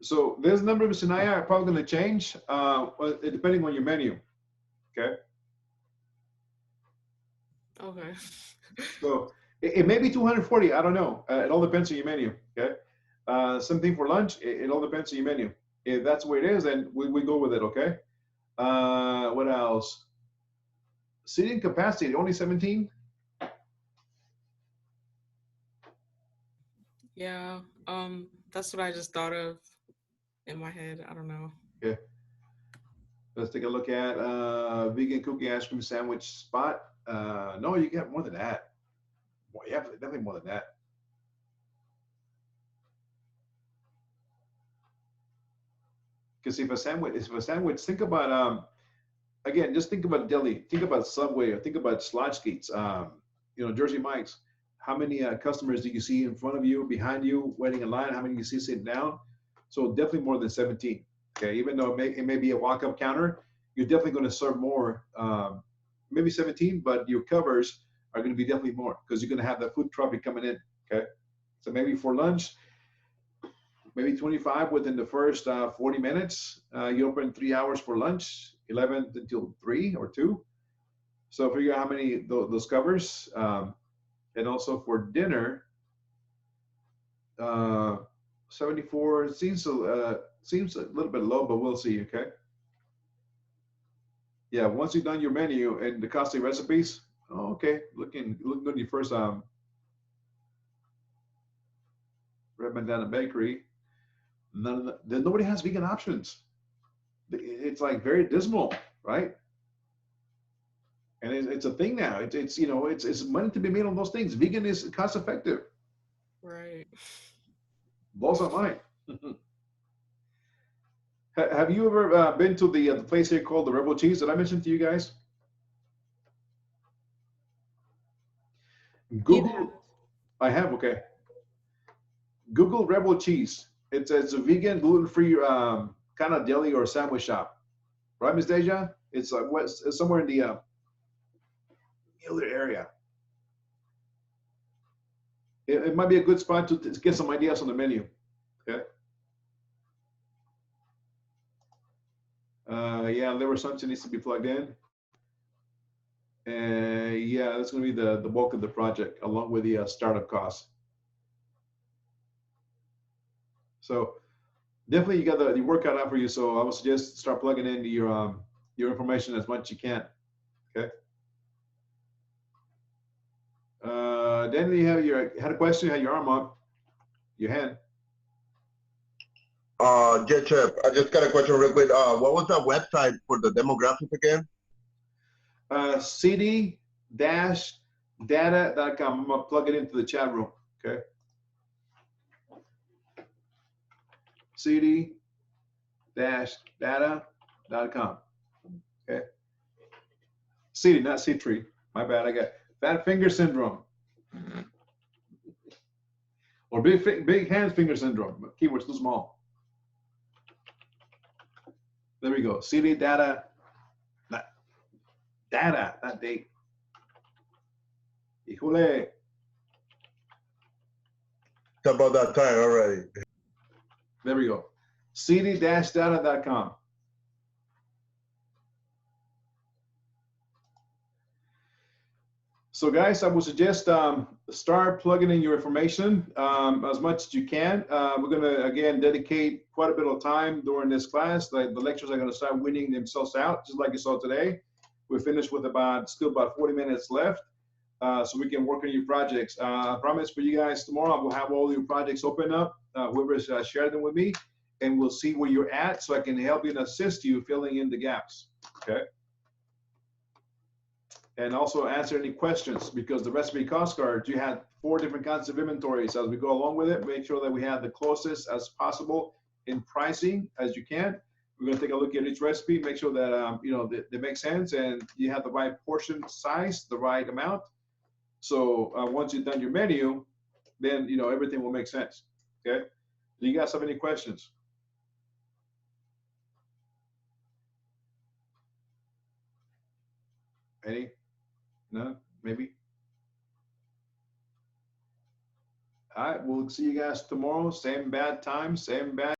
So this number, Miss Shania, are probably going to change depending on your menu. Okay. Okay. So it may be 240. I don't know. It all depends on your menu. Okay. Something for lunch. It all depends on your menu. If that's where it is, then we go with it. Okay. What else? Seating capacity, only 17. Yeah. That's what I just thought of in my head. I don't know. Okay. Let's take a look at vegan cookie ice cream sandwich spot. No, you get more than that. Boy, yeah, definitely more than that. Because if a sandwich, think about again, just think about deli, think about Subway, or think about Schlotzsky's, Jersey Mike's. How many customers do you see in front of you, behind you, waiting in line? How many do you see sitting down? So definitely more than 17. Okay, even though it may be a walk-up counter, you're definitely going to serve more maybe 17, but your covers are going to be definitely more because you're going to have the food traffic coming in. Okay, so maybe for lunch, maybe 25 within the first 40 minutes. You open 3 hours for lunch, 11 until 3 or 2. So figure out how many those covers, and also for dinner, 74 seems a little bit low, but we'll see. Okay. Yeah, once you've done your menu and the costly recipes, oh, okay, looking good. Your first Red Bandana Bakery. Then nobody has vegan options. It's like very dismal, right? And it's a thing now. It's you know it's money to be made on those things. Vegan is cost effective. Right. Blows my mind. Have you ever been to the place here called the Rebel Cheese? Did I mention to you guys? Google. I have. Okay. Google Rebel Cheese. It's a vegan, gluten-free kind of deli or sandwich shop, right, Miss Deja? It's like it's somewhere in the other area. It might be a good spot to get some ideas on the menu. Okay. Yeah, liver assumption needs to be plugged in. Yeah, that's going to be the bulk of the project, along with the startup costs. So definitely, you got the work cut out for you. So I would suggest start plugging in your information as much as you can. Okay. Then you had a question. You had your arm up, your hand. Yeah, Chef, I just got a question real quick. What was the website for the demographics again? CD-data.com. I'm gonna plug it into the chat room. Okay. CD-data.com. Okay. CD, not C-tree. My bad. I got fat finger syndrome. Or big hands finger syndrome. Keyword's too small. There we go. CD data, not data, not date. Híjole. It's about that time already. There we go. CD-data.com. So guys, I would suggest start plugging in your information as much as you can. We're going to, again, dedicate quite a bit of time during this class. The lectures are going to start winning themselves out, just like you saw today. We're finished with still about 40 minutes left, so we can work on your projects. I promise for you guys tomorrow, I will have all your projects open up, whoever's shared them with me, and we'll see where you're at so I can help you and assist you filling in the gaps, okay? And also answer any questions, because the recipe cost cards, you had 4 different kinds of inventories. As we go along with it, make sure that we have the closest as possible in pricing as you can. We're going to take a look at each recipe, make sure that you know they make sense and you have the right portion size, the right amount. So once you've done your menu, then you know everything will make sense. Okay. Do you guys have any questions? Any? No? Maybe? All right, we'll see you guys tomorrow. Same bad time, same bad